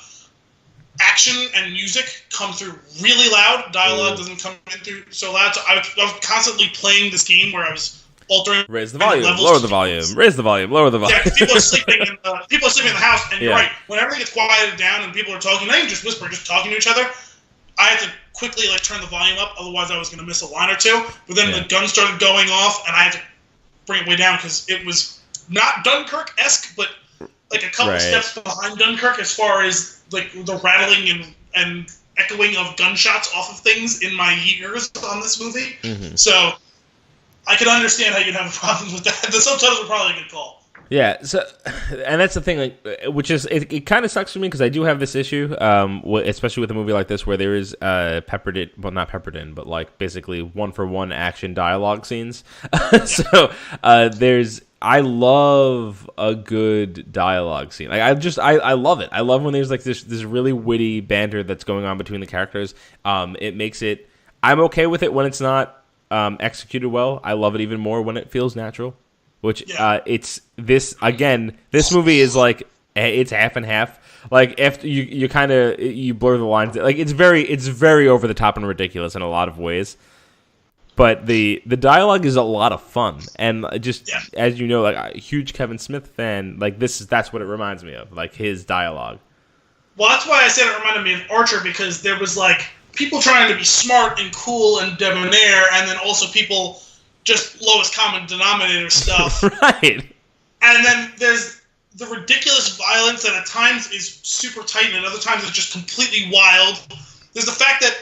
action and music come through really loud. Dialogue doesn't come in through so loud. So I was constantly playing this game where I was altering. Raise the volume, lower the volume. Raise the volume, lower the volume. Yeah, people are sleeping in the house, and you're right. When everything gets quieted down and people are talking, not even just whispering, just talking to each other, I had to quickly like turn the volume up. Otherwise, I was going to miss a line or two. But then the gun started going off, and I had to bring it way down because it was not Dunkirk-esque, but like a couple steps behind Dunkirk as far as like the rattling and echoing of gunshots off of things in my ears on this movie. Mm-hmm. So I can understand how you'd have a problem with that. The subtitles were probably a good call. Yeah, so and that's the thing, like, which is it kind of sucks for me because I do have this issue, especially with a movie like this where there is not peppered in, but like basically one-for-one action dialogue scenes. So I love a good dialogue scene. Like I love it. I love when there's like this really witty banter that's going on between the characters. It makes it. I'm okay with it when it's not executed well. I love it even more when it feels natural. Which it's this again. This movie is like it's half and half. Like after you kind of you blur the lines. Like it's very over the top and ridiculous in a lot of ways. But the dialogue is a lot of fun, and just Yeah. as you know, like a huge Kevin Smith fan, like that's what it reminds me of, like his dialogue. Well, that's why I said it reminded me of Archer, because there was like people trying to be smart and cool and debonair, and then also people just lowest common denominator stuff. Right. And then there's the ridiculous violence that at times is super tight and at other times it's just completely wild. There's the fact that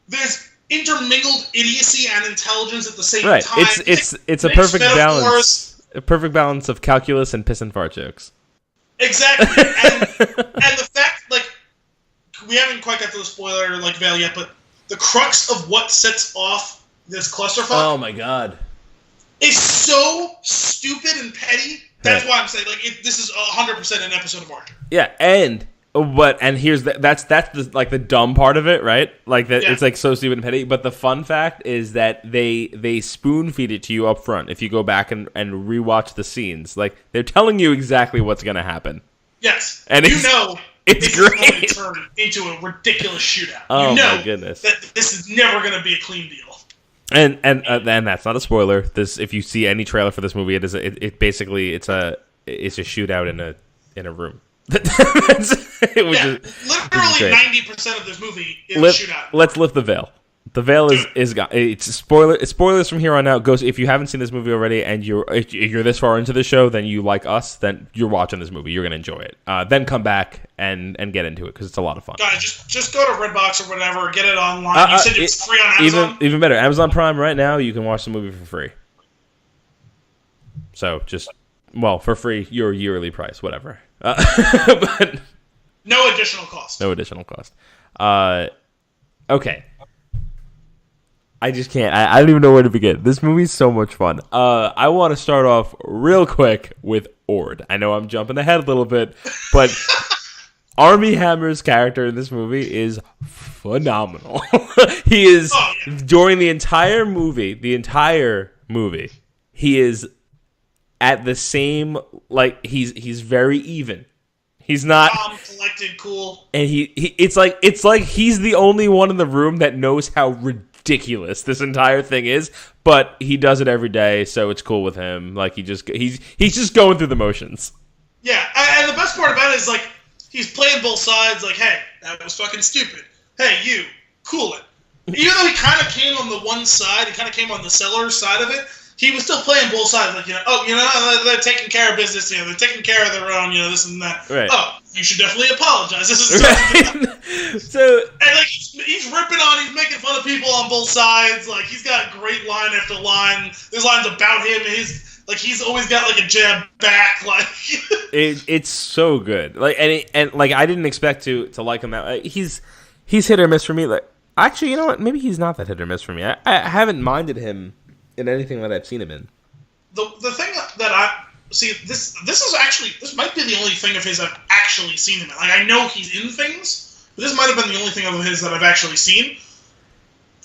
there's intermingled idiocy and intelligence at the same Right. time. It's a perfect balance. A perfect balance of calculus and piss and fart jokes. Exactly. And the fact, like, we haven't quite got to the spoiler like veil yet, but the crux of what sets off this clusterfuck. Oh my god. Is so stupid and petty. That's why I'm saying, like, this is 100% an episode of Archer. Yeah, and here's that's the dumb part of it, right? Like that, It's like so stupid and petty. But the fun fact is that they spoon feed it to you up front. If you go back and rewatch the scenes, like they're telling you exactly what's gonna happen. Yes, and it's great. Is going to turn into a ridiculous shootout. Oh you know my goodness, that this is never going to be a clean deal. And that's not a spoiler. This, if you see any trailer for this movie, it's a shootout in a room. Literally 90% of this movie is a shootout. Let's lift the veil. The veil is gone. It's spoilers from here on out. Goes if you haven't seen this movie already and you're this far into the show, then you like us, then you're watching this movie. You're gonna enjoy it. Then come back and get into it because it's a lot of fun. Guys, just go to Redbox or whatever, get it online. You said it's free on Amazon. Even better, Amazon Prime right now. You can watch the movie for free. So for free, your yearly price, whatever. But no additional cost. No additional cost. Okay. I just can't. I don't even know where to begin. This movie's so much fun. I want to start off real quick with Ord. I know I'm jumping ahead a little bit, but Armie Hammer's character in this movie is phenomenal. He is, during the entire movie, he is at the same, like, he's very even. He's not calm, collected, cool. And it's like he's the only one in the room that knows how ridiculous this entire thing is, but he does it every day, so it's cool with him. Like he's just going through the motions. Yeah, and the best part about it is like he's playing both sides. Like, hey, that was fucking stupid. Hey, you, cool it. Even though he kind of came on the one side, he kind of came on the seller side of it. He was still playing both sides, like, they're taking care of business, they're taking care of their own, this and that. Right. Oh, you should definitely apologize. This is so, and like he's ripping on, he's making fun of people on both sides. Like he's got great line after line. There's lines about him. He's always got like a jab back. Like it's so good. Like and I didn't expect to like him that. He's hit or miss for me. Like actually, you know what? Maybe he's not that hit or miss for me. I haven't minded him in anything that I've seen him in. The thing that I see, this might be the only thing of his I've actually seen him in. Like I know he's in things, but this might have been the only thing of his that I've actually seen.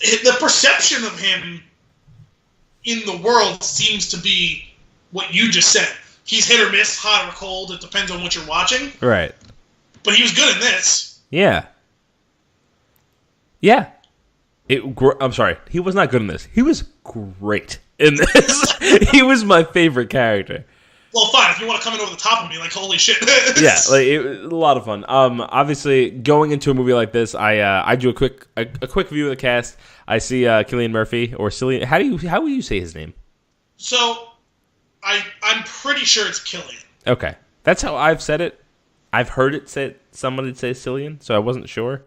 The perception of him in the world seems to be what you just said. He's hit or miss, hot or cold. It depends on what you're watching. Right. But he was good in this. Yeah. Yeah. I'm sorry. He was not good in this. He was great in this. He was my favorite character. Well, fine. If you want to come in over the top of me, like, holy shit. Yeah, like it was a lot of fun. Obviously, going into a movie like this, I do a quick view of the cast. I see Cillian Murphy or Cillian. How will you say his name? So, I'm pretty sure it's Cillian. Okay, that's how I've said it. I've heard it said somebody say Cillian, so I wasn't sure.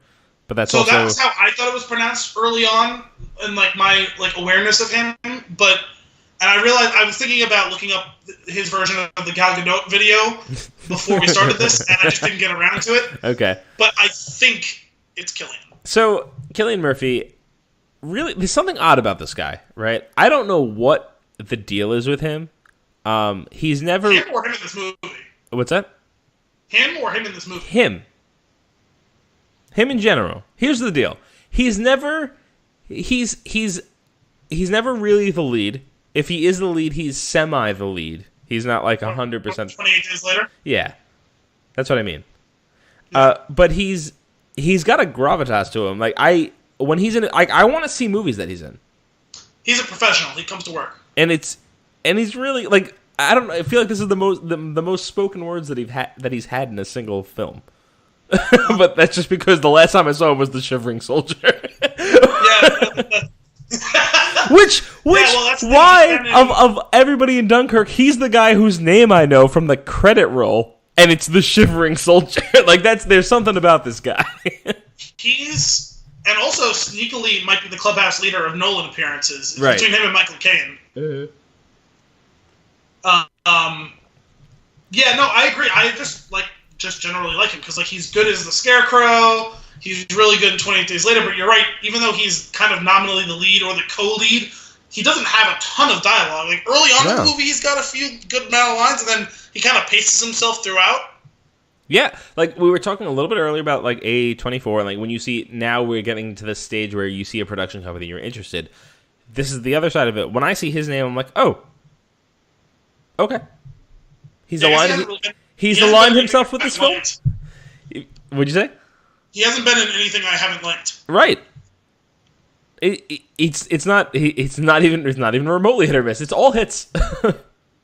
But that's also that was how I thought it was pronounced early on in like my awareness of him. And I realized I was thinking about looking up his version of the Gal Gadot video before we started this, and I just didn't get around to it. Okay. But I think it's Cillian. So, Cillian Murphy, really, there's something odd about this guy, right? I don't know what the deal is with him. He's never... Him or him in this movie? What's that? Him or him in this movie? Him in general. Here's the deal. He's never really the lead. If he is the lead, he's semi the lead. He's not like 100%. 28 days later? Yeah. That's what I mean. But he's got a gravitas to him. Like I want to see movies that he's in. He's a professional. He comes to work. And he's really like, I don't know, I feel like this is the most spoken words that he's had in a single film. But that's just because the last time I saw him was the Shivering Soldier. Yeah. Why of everybody in Dunkirk, he's the guy whose name I know from the credit roll, and it's the Shivering Soldier. Like there's something about this guy. And also sneakily might be the clubhouse leader of Nolan appearances. Right. Between him and Michael Caine. Mm-hmm. Yeah, no, I agree. I just generally like him because like he's good as the Scarecrow. He's really good in 28 Days Later. But you're right. Even though he's kind of nominally the lead or the co-lead, he doesn't have a ton of dialogue. Like early on in the movie, he's got a few good amount of lines, and then he kind of paces himself throughout. Yeah, like we were talking a little bit earlier about like A24, and like when you see, now we're getting to this stage where you see a production company, you're interested. This is the other side of it. When I see his name, I'm like, oh, okay. He's aligned himself with this film. What'd you say? He hasn't been in anything I haven't liked. Right. It's not even remotely hit or miss. It's all hits.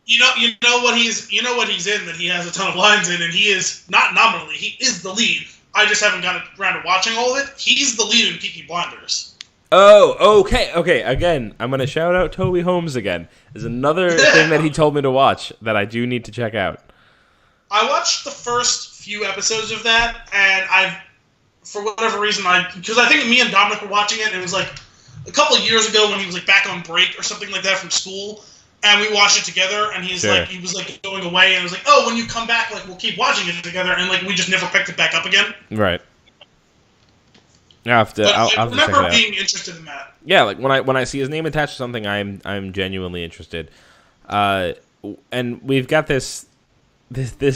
You know what he's in that he has a ton of lines in, and he is not nominally. He is the lead. I just haven't gotten around to watching all of it. He's the lead in Peaky Blinders. Oh, okay. Again, I'm gonna shout out Toby Holmes again. There's another thing that he told me to watch that I do need to check out. I watched the first few episodes of that, and for whatever reason, because I think me and Dominic were watching it, and it was like a couple of years ago when he was like back on break or something like that from school. And we watched it together, and he was going away, and it was like, oh, when you come back, like, we'll keep watching it together, and like we just never picked it back up again. Right. I'll remember being interested in that. Yeah, like when I see his name attached to something, I'm genuinely interested. And we've got this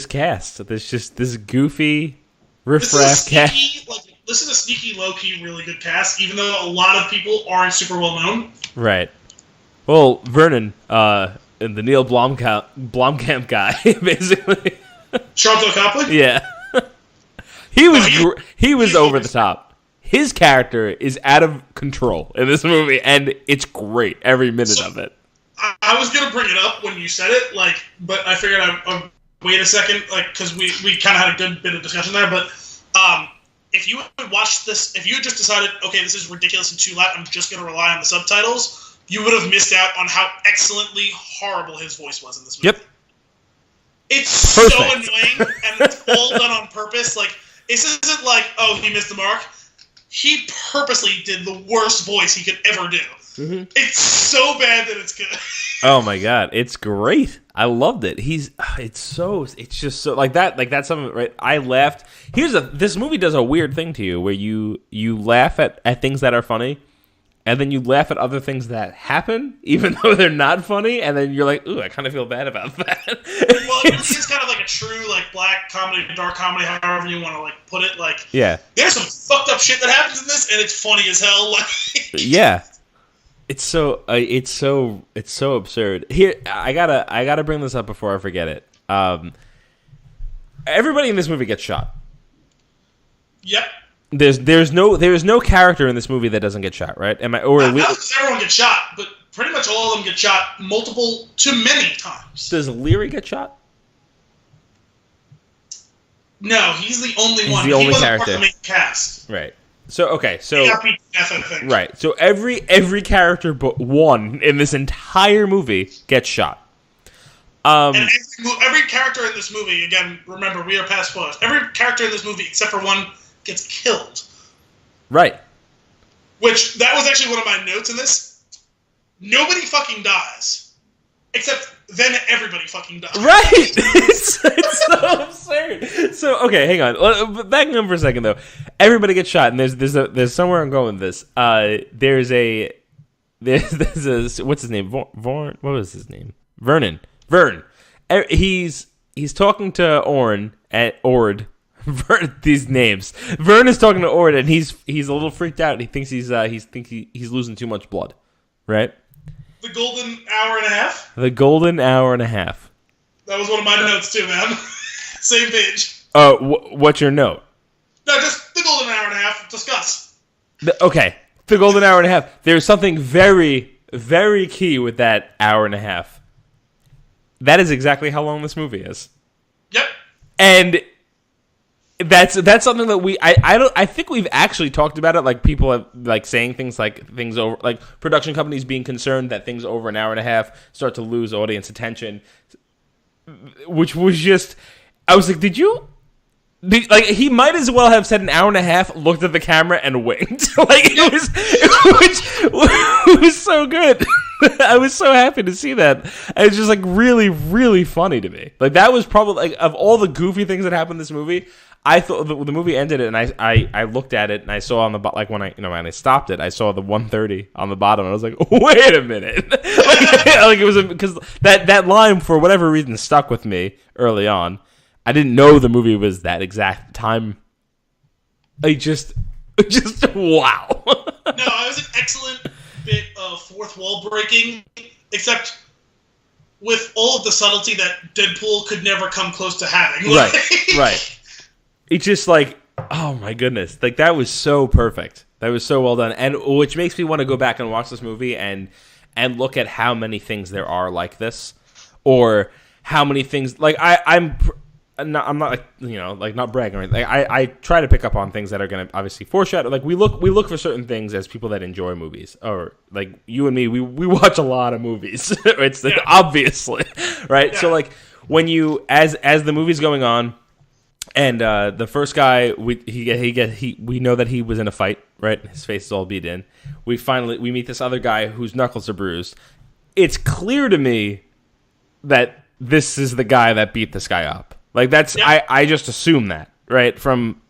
cast, this goofy riffraff cast. This is a sneaky, low-key, really good cast, even though a lot of people aren't super well known. Right. Well, Vernon, and the Neil Blomkamp guy, basically. Charlton Copley? Yeah. He was over the top. His character is out of control in this movie, and it's great, every minute of it. I was going to bring it up when you said it, but I figured I'd wait a second, because we kind of had a good bit of discussion there, but if you had watched this, if you had just decided, okay, this is ridiculous and too loud, I'm just going to rely on the subtitles, you would have missed out on how excellently horrible his voice was in this movie. Yep. It's perfect. So annoying, and it's all done on purpose. Like, this isn't like, oh, he missed the mark. He purposely did the worst voice he could ever do. Mm-hmm. It's so bad that it's good. Oh my god, it's great. I loved it. It's just so like that's something, right? I laughed. This movie does a weird thing to you where you laugh at things that are funny. And then you laugh at other things that happen, even though they're not funny, and then you're like, ooh, I kind of feel bad about that. Well, it's kind of like a true, like, black comedy, dark comedy, however you want to, like, put it. Like, yeah. There's some fucked up shit that happens in this, and it's funny as hell. Like, yeah. It's so absurd. Here, I gotta bring this up before I forget it. Everybody in this movie gets shot. Yep. There's no character in this movie that doesn't get shot, right? Not because everyone gets shot, but pretty much all of them get shot multiple to many times. Does Leary get shot? No, he's the only one. He's the only Part character. of the main cast. Right. So he got beat to death, I think. Right. So every character but one in this entire movie gets shot. And every character in this movie, again, remember, we are past spoilers. Every character in this movie, except for one, gets killed. Right. Which, that was actually one of my notes in this. Nobody fucking dies. Except then everybody fucking dies. Right! it's so absurd. So, okay, hang on. Backing up for a second, though. Everybody gets shot, and there's somewhere I'm going with this. There's a what's his name? What was his name? Vern. He's talking to Ord. These names. Vern is talking to Ord, and he's a little freaked out. And he thinks he's losing too much blood, right? The golden hour and a half. The golden hour and a half. That was one of my notes too, man. Same page. What's your note? No, just the golden hour and a half. Discuss. Okay, the golden hour and a half. There's something very, very key with that hour and a half. That is exactly how long this movie is. Yep. And that's something that I think we've actually talked about it. Like people have like saying things over, like production companies being concerned that things over an hour and a half start to lose audience attention, which was just, I was like, like he might as well have said an hour and a half, looked at the camera and winked. Like it was so good. I was so happy to see that. And it's just like really, really funny to me. Like that was probably like of all the goofy things that happened in this movie, I thought the movie ended and I looked at it and I saw on the like when I stopped it, I saw the 1:30 on the bottom and I was like, wait a minute. Like it was because that line for whatever reason stuck with me early on. I didn't know the movie was that exact time. Like just wow. No, it was an excellent bit of fourth wall breaking, except with all of the subtlety that Deadpool could never come close to having. Right. It's just like, oh my goodness. Like that was so perfect. That was so well done. And which makes me want to go back and watch this movie and look at how many things there are like this, or how many things like I'm not like, like not bragging or anything. Like I try to pick up on things that are going to obviously foreshadow. Like we look for certain things as people that enjoy movies, or like you and me, we watch a lot of movies. It's obviously right. Yeah. So like when you as the movie's going on, and the first guy we know that he was in a fight, right? His face is all beat in. We meet this other guy whose knuckles are bruised. It's clear to me that this is the guy that beat this guy up. Like that's I just assume that, right, from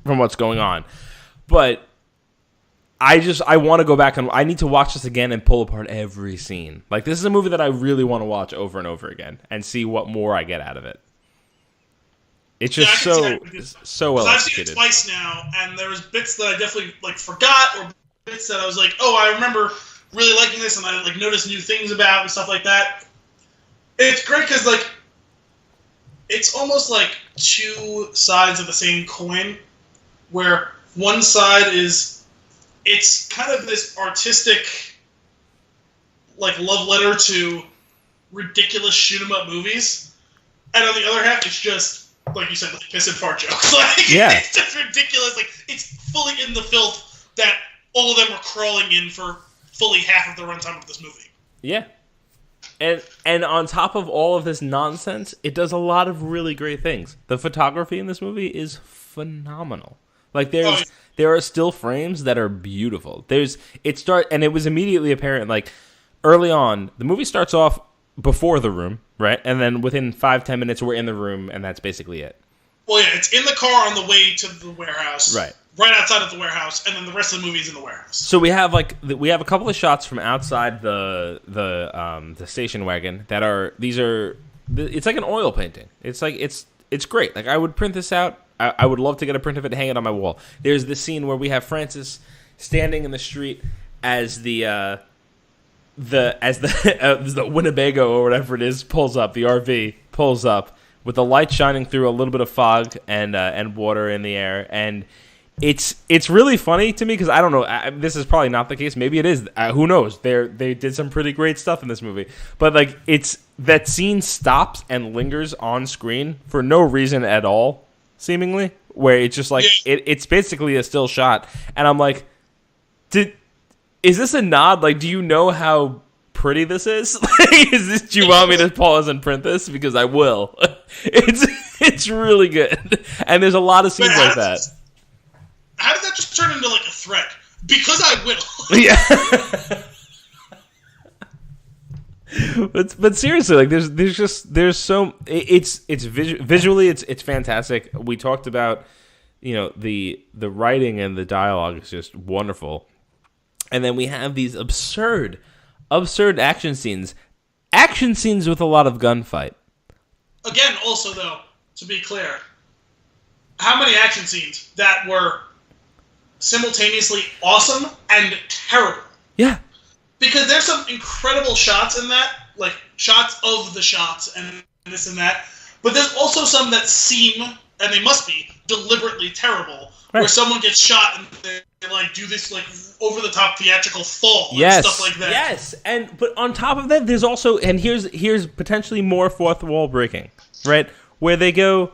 what's going on. But I want to go back and I need to watch this again and pull apart every scene. Like this is a movie that I really want to watch over and over again and see what more I get out of it. It's just so well I've seen it twice now, and there was bits that I definitely like forgot, or bits that I was like, oh, I remember really liking this, and I like noticed new things about and stuff like that. It's great because like it's almost like two sides of the same coin, where one side is it's kind of this artistic like love letter to ridiculous shoot 'em up movies, and on the other half, it's just like you said, like piss and fart jokes. Like it's just ridiculous. Like it's fully in the filth that all of them are crawling in for fully half of the runtime of this movie. Yeah. And on top of all of this nonsense, it does a lot of really great things. The photography in this movie is phenomenal. Like there are still frames that are beautiful. And it was immediately apparent, like early on, the movie starts off before the room, right? And then within 5-10 minutes, we're in the room, and that's basically it. Well, yeah, it's in the car on the way to the warehouse, right outside of the warehouse, and then the rest of the movie is in the warehouse. So we have a couple of shots from outside the station wagon that are it's like an oil painting. It's like it's great. Like I would print this out. I would love to get a print of it and hang it on my wall. There's this scene where we have Francis standing in the street as the Winnebago or whatever it is pulls up, the RV pulls up with the light shining through a little bit of fog and water in the air, and it's really funny to me because I don't know, this is probably not the case, maybe it is, who knows, they did some pretty great stuff in this movie, but like it's that scene stops and lingers on screen for no reason at all, seemingly, where it's just like it's basically a still shot, and I'm like, is this a nod? Like, do you know how pretty this is? Do you want me to pause and print this? Because I will. It's really good. And there's a lot of scenes like that. How did that just turn into like a threat? Because I will. Yeah. But seriously, like there's so visually it's fantastic. We talked about, the writing and the dialogue is just wonderful. And then we have these absurd action scenes with a lot of gunfight. Again, also though, to be clear, how many action scenes that were simultaneously awesome and terrible? Yeah. Because there's some incredible shots in that, like shots of the shots and this and that, but there's also some that seem, and they must be, deliberately terrible, right, where someone gets shot and like do this like over the top theatrical fall Yes, and stuff like that. yes, but on top of that, there's also, and here's potentially more fourth wall breaking, right? Where they go,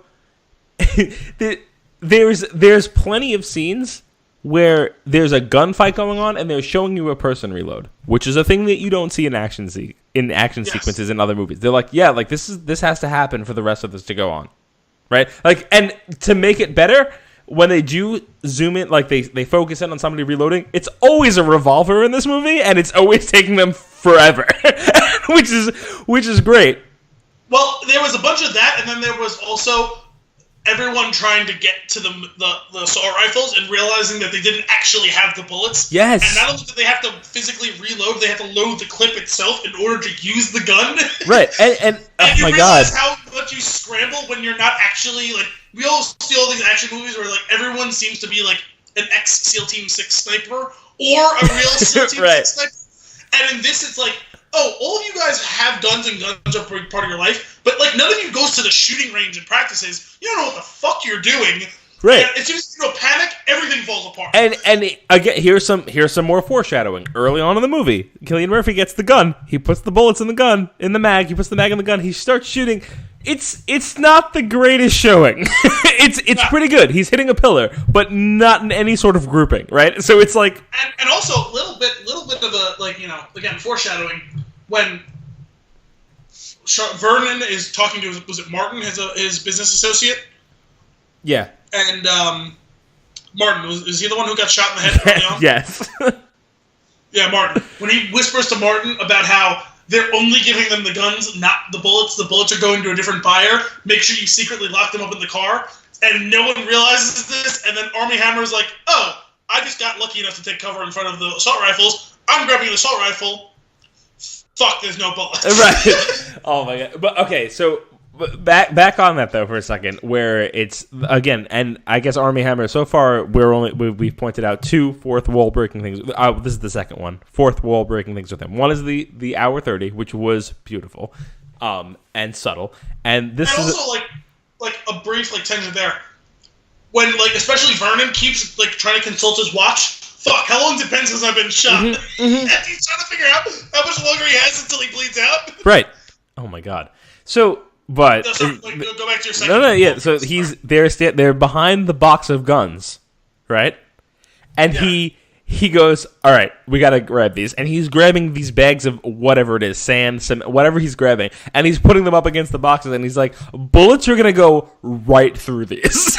there's plenty of scenes where there's a gunfight going on and they're showing you a person reload, which is a thing that you don't see in action sequences in other movies. They're like, yeah, like this has to happen for the rest of this to go on, right? Like, and to make it better, when they do zoom in, like they focus in on somebody reloading, it's always a revolver in this movie, and it's always taking them forever, which is great. Well, there was a bunch of that, and then there was also everyone trying to get to the assault rifles and realizing that they didn't actually have the bullets. Yes. And not only did they have to physically reload, they had to load the clip itself in order to use the gun. Right. And oh you my realize God, how much you scramble when you're not actually, like, we all see all these action movies where, like, everyone seems to be, like, an ex-SEAL Team 6 sniper or a real SEAL Team right. 6 sniper. And in this, it's like, oh, all of you guys have guns and guns are a big part of your life, but, like, none of you goes to the shooting range and practices. You don't know what the fuck you're doing. Right. And as soon as you go panic, everything falls apart. And again, here's some more foreshadowing. Early on in the movie, Cillian Murphy gets the gun. He puts the bullets in the gun, in the mag. He puts the mag in the gun. He starts shooting. It's not the greatest showing. It's pretty good. He's hitting a pillar, but not in any sort of grouping, right? So it's like, and also a little bit of a, like, you know, again, foreshadowing when Vernon is talking to, was it Martin, his business associate? yeah. And Martin, is he the one who got shot in the head early on? Yes. Yeah, Martin. When he whispers to Martin about how they're only giving them the guns, not the bullets. The bullets are going to a different buyer. Make sure you secretly lock them up in the car. And no one realizes this. And then Armie Hammer's like, oh, I just got lucky enough to take cover in front of the assault rifles. I'm grabbing an assault rifle. Fuck, there's no bullets. Right. Oh my God. But okay, so back on that though for a second, where it's again, and I guess Armie Hammer. So far, we've pointed out two fourth wall breaking things. This is the second one. Fourth wall breaking things with him. One is the hour 30, which was beautiful, and subtle. And this and is also like a brief like tangent there. When like especially Vernon keeps like trying to consult his watch. Fuck, how long's it been since I've been shot? Mm-hmm. And he's trying to figure out how much longer he has until he bleeds out. Right. Oh my God. So. But no, sorry, go back to your second. No, yeah. So they're behind the box of guns, right? And yeah. he goes, all right, we gotta grab these, and he's grabbing these bags of whatever it is, sand, cement, whatever he's grabbing, and he's putting them up against the boxes, and he's like, bullets are gonna go right through these.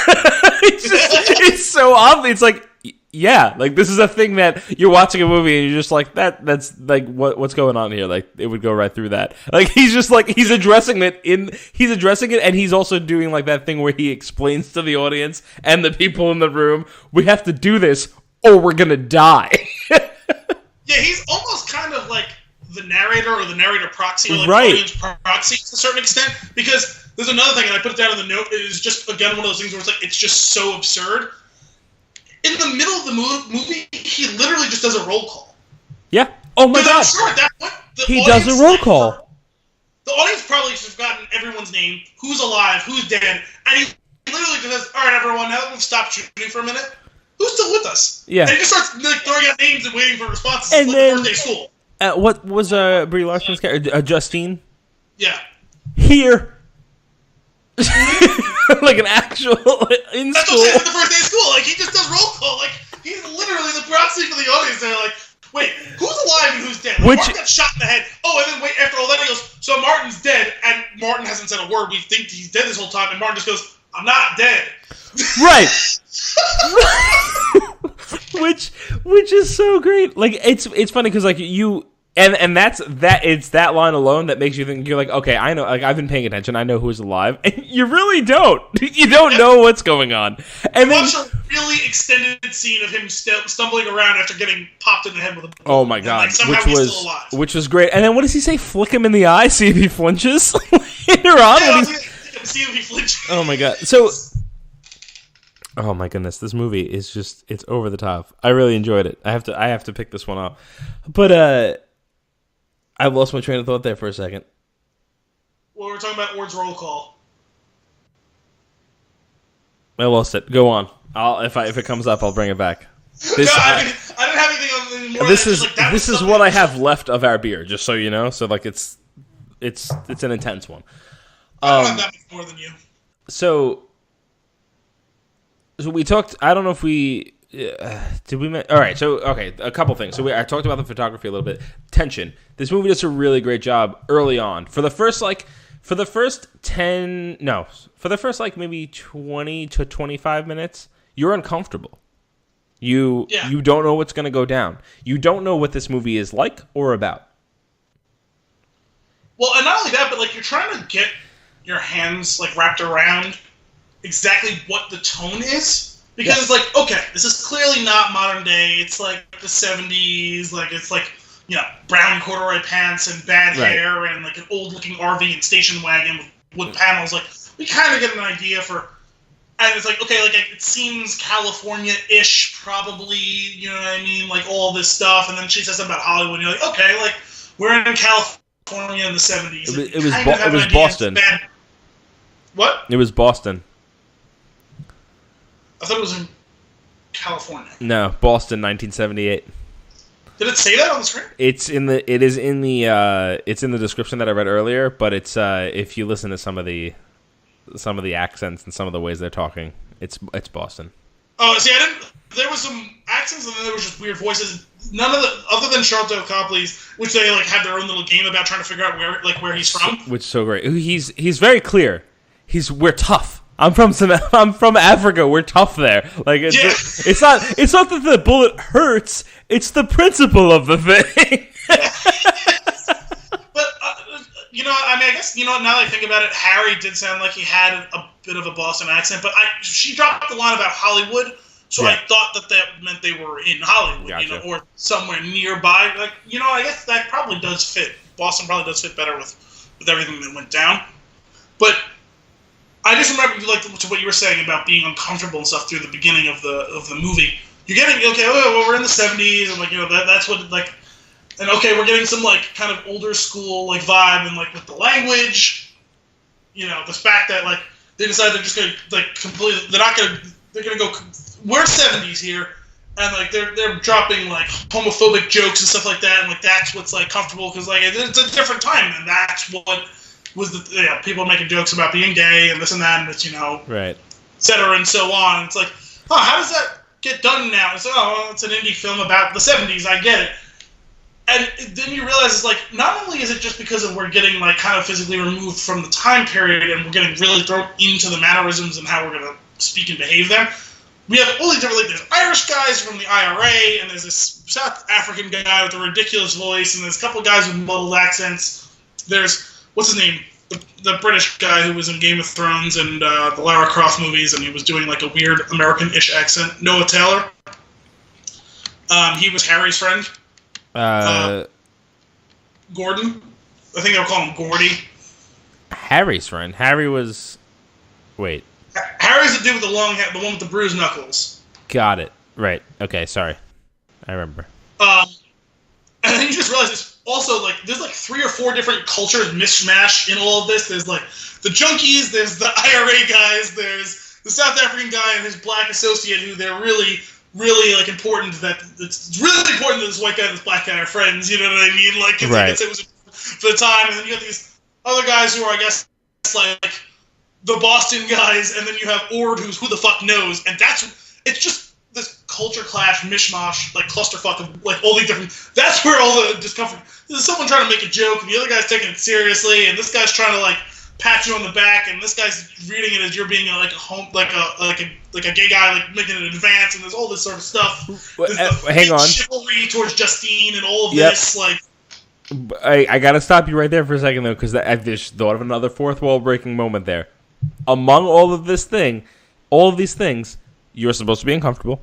It's so obvious. It's like, yeah, like this is a thing that you're watching a movie and you're just like that's like what's going on here? Like it would go right through that. Like he's just like he's addressing it and he's also doing like that thing where he explains to the audience and the people in the room, we have to do this or we're gonna die. Yeah, he's almost kind of like the narrator or the narrator proxy or like right. audience proxy to a certain extent, because there's another thing, and I put it down in the note, it is just again one of those things where it's like it's just so absurd. In the middle of the movie, he literally just does a roll call. Yeah. Oh my God. I'm sure at that point, he does a roll call. The audience probably has forgotten everyone's name, who's alive, who's dead, and he literally just says, all right, everyone, now that we've stopped shooting for a minute, who's still with us? Yeah. And he just starts like, throwing out names and waiting for responses. And like then, birthday school. What was Brie Larson's character? Justine? Yeah. Here. Like an actual in That's school. what I'm saying, at the first day of school. Like, he just does roll call. Like, he's literally the proxy for the audience. They're like, wait, who's alive and who's dead? Like, Martin got shot in the head. Oh, and then wait, after all that, he goes, so Martin's dead, and Martin hasn't said a word. We think he's dead this whole time, and Martin just goes, I'm not dead. Right. which is so great. Like, it's funny because, like, you... And that's it's that line alone that makes you think, you're like, okay, I know, like I've been paying attention, I know who's alive, and you really don't. You don't know what's going on. And then watch a really extended scene of him stumbling around after getting popped in the head with a bullet. Oh my God, and, like, which was great. And then what does he say? Flick him in the eye, see if he flinches. Later on, yeah, see if he flinches. Oh my God. So, oh my goodness, this movie is just, it's over the top. I really enjoyed it. I have to pick this one up, but I lost my train of thought there for a second. Well, we're talking about Ward's roll call. I lost it. Go on. If it comes up, I'll bring it back. This, I didn't have anything on the more. This is what I have left of our beer, just so you know. So like it's an intense one. I don't have that much more than you. So we talked. I don't know if we did we. All right. So okay, a couple things. So I talked about the photography a little bit. Tension. This movie does a really great job early on. For the first maybe 20 to 25 minutes, you're uncomfortable. You don't know what's going to go down. You don't know what this movie is like or about. Well, and not only that, but like you're trying to get your hands like wrapped around exactly what the tone is, because it's like, okay, this is clearly not modern day. It's like the 70s, like it's like, you know, brown corduroy pants and bad hair and like an old looking RV and station wagon with wood panels. Like we kind of get an idea for. And it's like, okay, like it seems California-ish, probably, you know what I mean? Like all this stuff, and then she says something about Hollywood, and you're like, okay, like we're in California in the 70s. It was Boston. What? It was Boston. I thought it was in California. No, Boston, 1978. Did it say that on the screen? It's in the description that I read earlier, but it's if you listen to some of the accents and some of the ways they're talking, it's Boston. Oh, see, there was some accents and then there was just weird voices. None of the other than Sharlto Copley's, which they like had their own little game about trying to figure out where he's from. Which is so great. He's very clear. We're tough. I'm from Africa. We're tough there. Like it's not that the bullet hurts. It's the principle of the thing. But you know, I mean, I guess, you know, now that I think about it, Harry did sound like he had a bit of a Boston accent, but she dropped the line about Hollywood, so I thought that meant they were in Hollywood, you know, or somewhere nearby. Like, you know, I guess that probably does fit. Boston probably does fit better with everything that went down. But I just remember, like, to what you were saying about being uncomfortable and stuff through the beginning of the movie. You're getting, okay, well, we're in the 70s, and, like, you know, that's what, like... And okay, we're getting some like kind of older school like vibe, and like with the language, you know, the fact that like they decide they're just gonna like completely, they're gonna go, we're 70s here, and like they're dropping like homophobic jokes and stuff like that, and like that's what's like comfortable because like it's a different time, and that's what was the people making jokes about being gay and this and that, and it's, you know, right, et cetera and so on. It's like, oh, how does that get done now? It's like, oh, well, it's an indie film about the 70s. I get it. And then you realize it's like, not only is it just because we're getting like kind of physically removed from the time period and we're getting really thrown into the mannerisms and how we're going to speak and behave there. We have all these different, like, there's Irish guys from the IRA, and there's this South African guy with a ridiculous voice, and there's a couple of guys with muddled accents. There's, what's his name? The British guy who was in Game of Thrones and the Lara Croft movies, and he was doing like a weird American-ish accent. Noah Taylor. He was Harry's friend. Gordon. I think they were calling him Gordy. Harry's friend. Harry was... Wait. Harry's the dude with the long hair, the one with the bruised knuckles. Got it. Right. Okay, sorry. I remember. And then you just realize it's also, like, there's, like, 3 or 4 different cultures mishmash in all of this. There's, like, the junkies, there's the IRA guys, there's the South African guy and his black associate who they're really... really, like, important that it's really important that this white guy and this black guy are friends, you know what I mean? Like, cause right. I guess it was for the time, and then you got these other guys who are, I guess, like, the Boston guys, and then you have Ord, who's who the fuck knows, and it's just this culture clash, mishmash, like, clusterfuck of, like, all these different, that's where all the discomfort, there's someone trying to make a joke, and the other guy's taking it seriously, and this guy's trying to, like, pat you on the back, and this guy's reading it as you're being like a gay guy, like making an advance, and there's all this sort of stuff. Hang on, chivalry towards Justine and all of this. Like, I gotta stop you right there for a second though, because I just thought of another fourth wall breaking moment there. Among all of these things, you're supposed to be uncomfortable,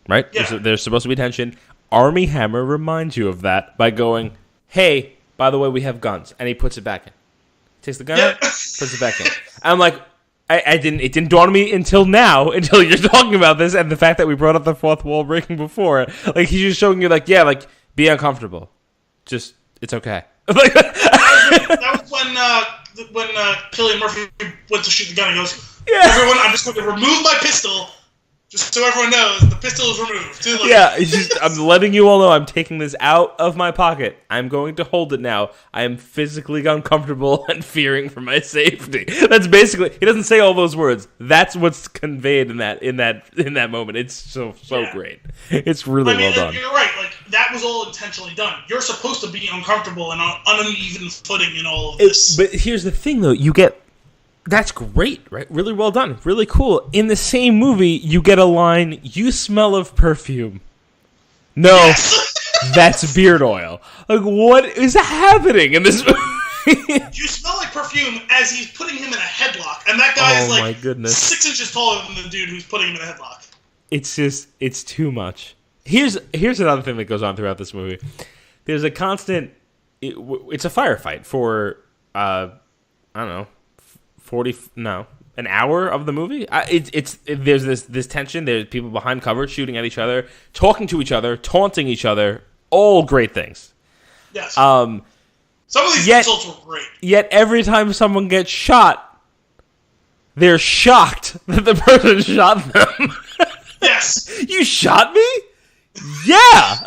right? Yeah. There's supposed to be tension. Army Hammer reminds you of that by going, "Hey, by the way, we have guns," and he puts it back in. Takes the gun out, puts it back in. I'm like, it didn't dawn on me until now, until you're talking about this, and the fact that we brought up the fourth wall breaking before. Like, he's just showing you, like, yeah, like, be uncomfortable. Just, it's okay. that was when Cillian Murphy went to shoot the gun. He goes, everyone, I'm just going to remove my pistol, Just so everyone knows, the pistol is removed. Like, Yeah, it's just, I'm letting you all know I'm taking this out of my pocket. I'm going to hold it now. I am physically uncomfortable and fearing for my safety. That's basically, he doesn't say all those words. That's what's conveyed in that moment. It's so great. It's really well done. You're right. Like, that was all intentionally done. You're supposed to be uncomfortable and on uneven footing in all of this. But here's the thing, though. That's great, right? Really well done. Really cool. In the same movie, you get a line, "You smell of perfume." No, yes. That's beard oil. Like, what is happening in this movie? You smell like perfume as he's putting him in a headlock. And that guy is like 6 inches taller than the dude who's putting him in a headlock. It's too much. Here's another thing that goes on throughout this movie. There's a constant, it's a firefight for, I don't know, an hour of the movie. There's this tension. There's people behind cover shooting at each other, talking to each other, taunting each other. All great things. Yes. Some of these insults were great. Yet every time someone gets shot, they're shocked that the person shot them. Yes. You shot me? Yeah.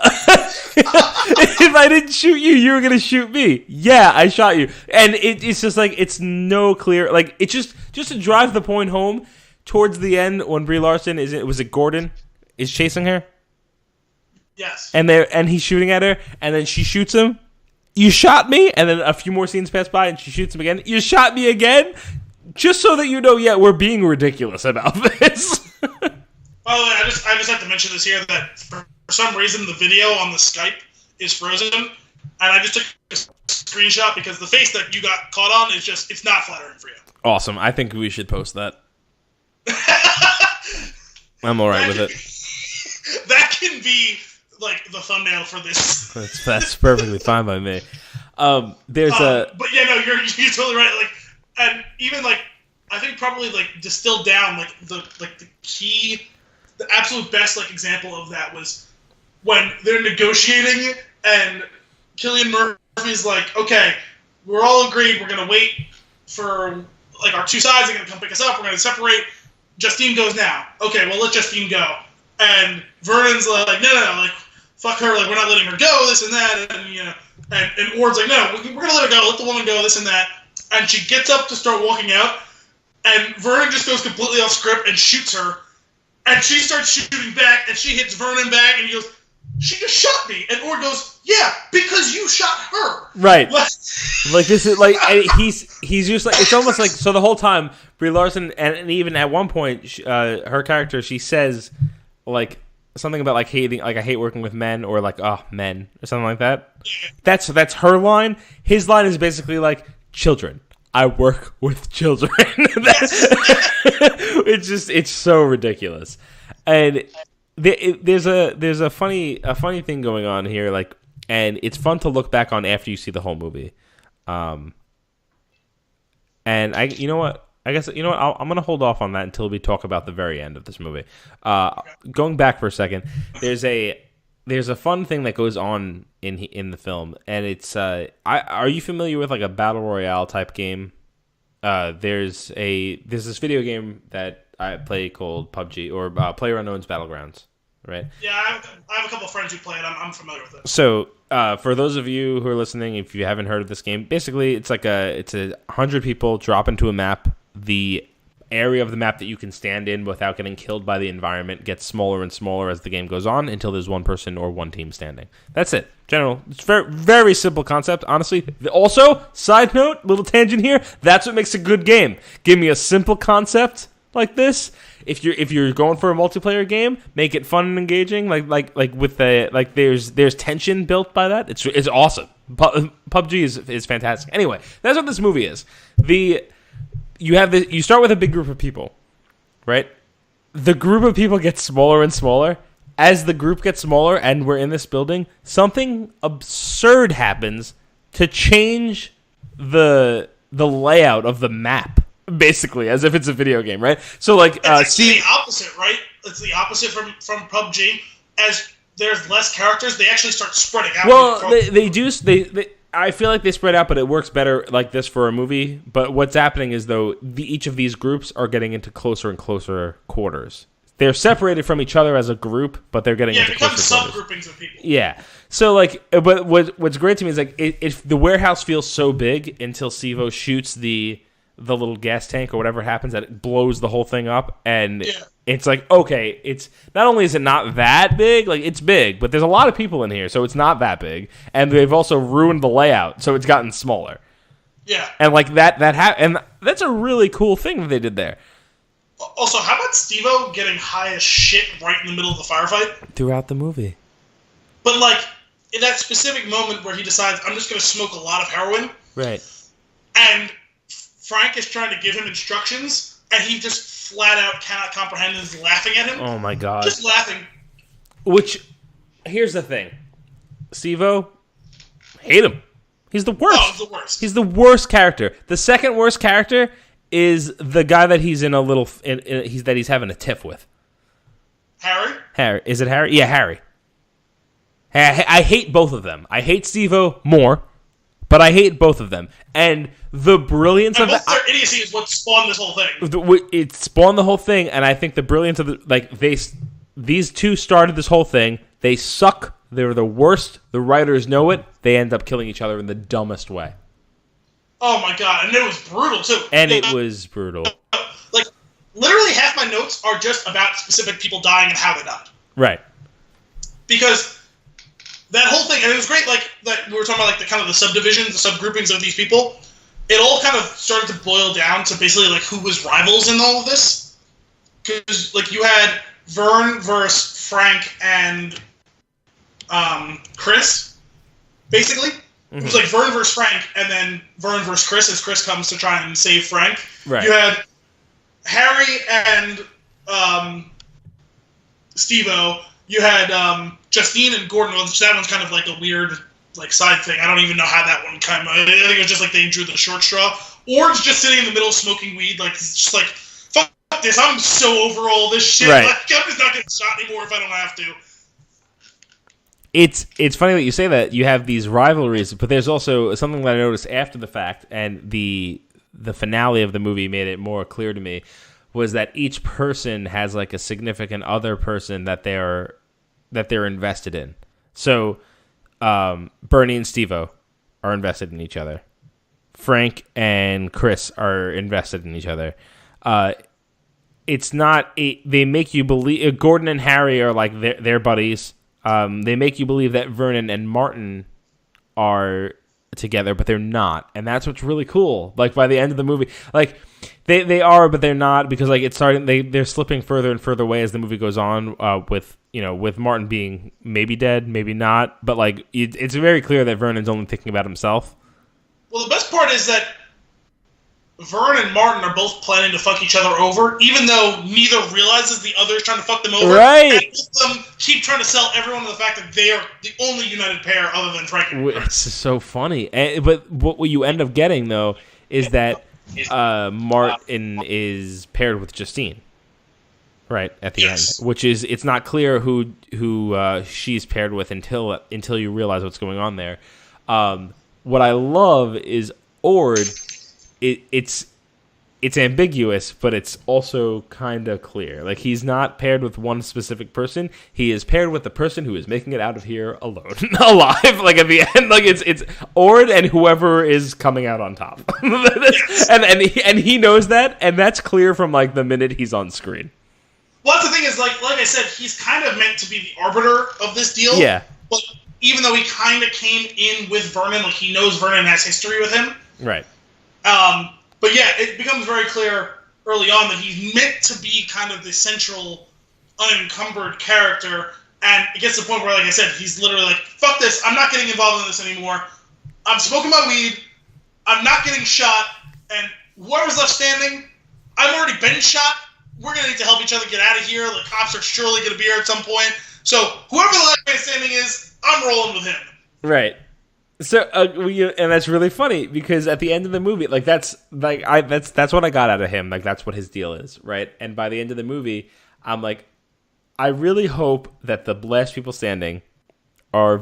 If I didn't shoot you, you were gonna shoot me. Yeah, I shot you. And it's just like, it's no clear, like, it's just to drive the point home. Towards the end, when Brie Larson was it Gordon is chasing her? Yes. And he's shooting at her, and then she shoots him. You shot me, and then a few more scenes pass by, and she shoots him again. You shot me again, just so that you know. Yeah, we're being ridiculous about this. By the way, I just have to mention this here that for some reason the video on the Skype is frozen, and I just took a screenshot because the face that you got caught on is it's not flattering for you. Awesome. I think we should post that. I'm alright with it. That can be like the thumbnail for this. That's perfectly fine by me. But yeah, no, you're totally right. Like, and even like I think probably like distilled down like the key. The absolute best like example of that was when they're negotiating and Cillian Murphy's like, okay, we're all agreed we're gonna wait for like our two sides are gonna come pick us up, we're gonna separate. Justine goes now. Okay, well let Justine go. And Vernon's like, no, like fuck her, like we're not letting her go, this and that, and and Ward's like, no, we're gonna let her go, let the woman go, this and that. And she gets up to start walking out, and Vernon just goes completely off script and shoots her. And she starts shooting back, and she hits Vernon back, and he goes, she just shot me. And Ord goes, yeah, because you shot her. Right. Like, this is, like, he's just, like, it's almost like, so the whole time, Brie Larson, and even at one point, her character, she says, like, something about, like, hating, like, I hate working with men, or, like, men, or something like that. That's her line. His line is basically, like, children. I work with children. It's so ridiculous, and there's a funny thing going on here, like, and it's fun to look back on after you see the whole movie. And I'm gonna hold off on that until we talk about the very end of this movie. Going back for a second, there's a fun thing that goes on in the film, and it's are you familiar with like a battle royale type game? There's this video game that I play called PUBG, or PlayerUnknown's Battlegrounds, right? Yeah, I have a couple of friends who play it. I'm familiar with it. So for those of you who are listening, if you haven't heard of this game, basically it's 100 people drop into a map. The area of the map that you can stand in without getting killed by the environment gets smaller and smaller as the game goes on until there's one person or one team standing. That's it. It's very, very simple concept, honestly. Also, side note, little tangent here, that's what makes a good game. Give me a simple concept like this. If you're going for a multiplayer game, make it fun and engaging. Like with there's tension built by that. It's awesome. PUBG is fantastic. Anyway, that's what this movie is. You start with a big group of people, right? The group of people gets smaller and smaller. As the group gets smaller and we're in this building, something absurd happens to change the layout of the map, basically, as if it's a video game, right? So, like, it's the opposite, right? It's the opposite from PUBG. As there's less characters, they actually start spreading out. Well, I feel like they spread out, but it works better like this for a movie. But what's happening is, though, each of these groups are getting into closer and closer quarters. they're separated from each other as a group, but they're getting into it becomes closer quarters. subgroupings of people. Yeah. So, like, but what's great to me is, like, if the warehouse feels so big until Sivo shoots the little gas tank or whatever happens, that it blows the whole thing up, and it's like, okay, it's not only is it not that big, like, it's big, but there's a lot of people in here, so it's not that big, and they've also ruined the layout, so it's gotten smaller. Yeah. And, like, and that's a really cool thing that they did there. Also, how about Steve-O getting high as shit right in the middle of the firefight? Throughout the movie. But, like, in that specific moment where he decides, I'm just going to smoke a lot of heroin. Right. And Frank is trying to give him instructions, and he just flat out cannot comprehend and is laughing at him. Oh, my God. Just laughing. Which, here's the thing. Steve-O, hate him. He's the worst. Oh, he's the worst. He's the worst character. The second worst character is the guy that he's in a little that he's having a tiff with. Harry? Is it Harry? Yeah, Harry. I hate both of them. I hate Steve-O more, but I hate both of them. And the brilliance of both their idiocy is what spawned this whole thing. It spawned the whole thing, and I think the brilliance of these two started this whole thing. They suck. They're the worst. The writers know it. They end up killing each other in the dumbest way. Oh my God, and it was brutal too. It was brutal. Like, literally half my notes are just about specific people dying and how they died. Right. Because that whole thing, and it was great, like, that we were talking about, like, the kind of the subdivisions, the subgroupings of these people. It all kind of started to boil down to basically, like, who was rivals in all of this. Because, like, you had Vern versus Frank and Chris, basically. It was like Vern versus Frank, and then Vern versus Chris as Chris comes to try and save Frank. Right. You had Harry and Steve-O. You had Justine and Gordon, which that one's kind of like a weird like side thing. I don't even know how that one came. I think it was just like they drew the short straw. Or's just sitting in the middle smoking weed, like it's just like, fuck this, I'm so over all this shit. Right. Like, I'm just not getting shot anymore if I don't have to. It's funny that you say that. You have these rivalries, but there's also something that I noticed after the fact, and the finale of the movie made it more clear to me, was that each person has like a significant other person that they're invested in. So Bernie and Steve-O are invested in each other. Frank and Chris are invested in each other. It's not they make you believe Gordon and Harry are like they're buddies. They make you believe that Vernon and Martin are together, but they're not, and that's what's really cool. Like by the end of the movie, like they are, but they're not, because like it's starting. They're slipping further and further away as the movie goes on. With Martin being maybe dead, maybe not, but like it's very clear that Vernon's only thinking about himself. Well, the best part is that Vern and Martin are both planning to fuck each other over, even though neither realizes the other is trying to fuck them over. Right. And both of them keep trying to sell everyone the fact that they are the only united pair other than Frank and Vern. It's so funny. But what you end up getting, though, is that Martin is paired with Justine. Right, at the end. Which is, it's not clear who she's paired with until you realize what's going on there. What I love is Ord. It's ambiguous, but it's also kind of clear. Like, he's not paired with one specific person. He is paired with the person who is making it out of here alone, alive. Like at the end, like it's Ord and whoever is coming out on top. and he knows that, and that's clear from like the minute he's on screen. Well, that's the thing is, like I said, he's kind of meant to be the arbiter of this deal. Yeah. But even though he kind of came in with Vernon, like he knows Vernon has history with him. Right. But yeah, it becomes very clear early on that he's meant to be kind of the central, unencumbered character, and it gets to the point where, like I said, he's literally like, fuck this, I'm not getting involved in this anymore. I'm smoking my weed, I'm not getting shot, and whoever's left standing, I've already been shot, we're going to need to help each other get out of here, the cops are surely going to be here at some point, so whoever the last man standing is, I'm rolling with him. Right. So, and that's really funny because at the end of the movie, like that's what I got out of him. Like that's what his deal is, right? And by the end of the movie, I'm like, I really hope that the last people standing are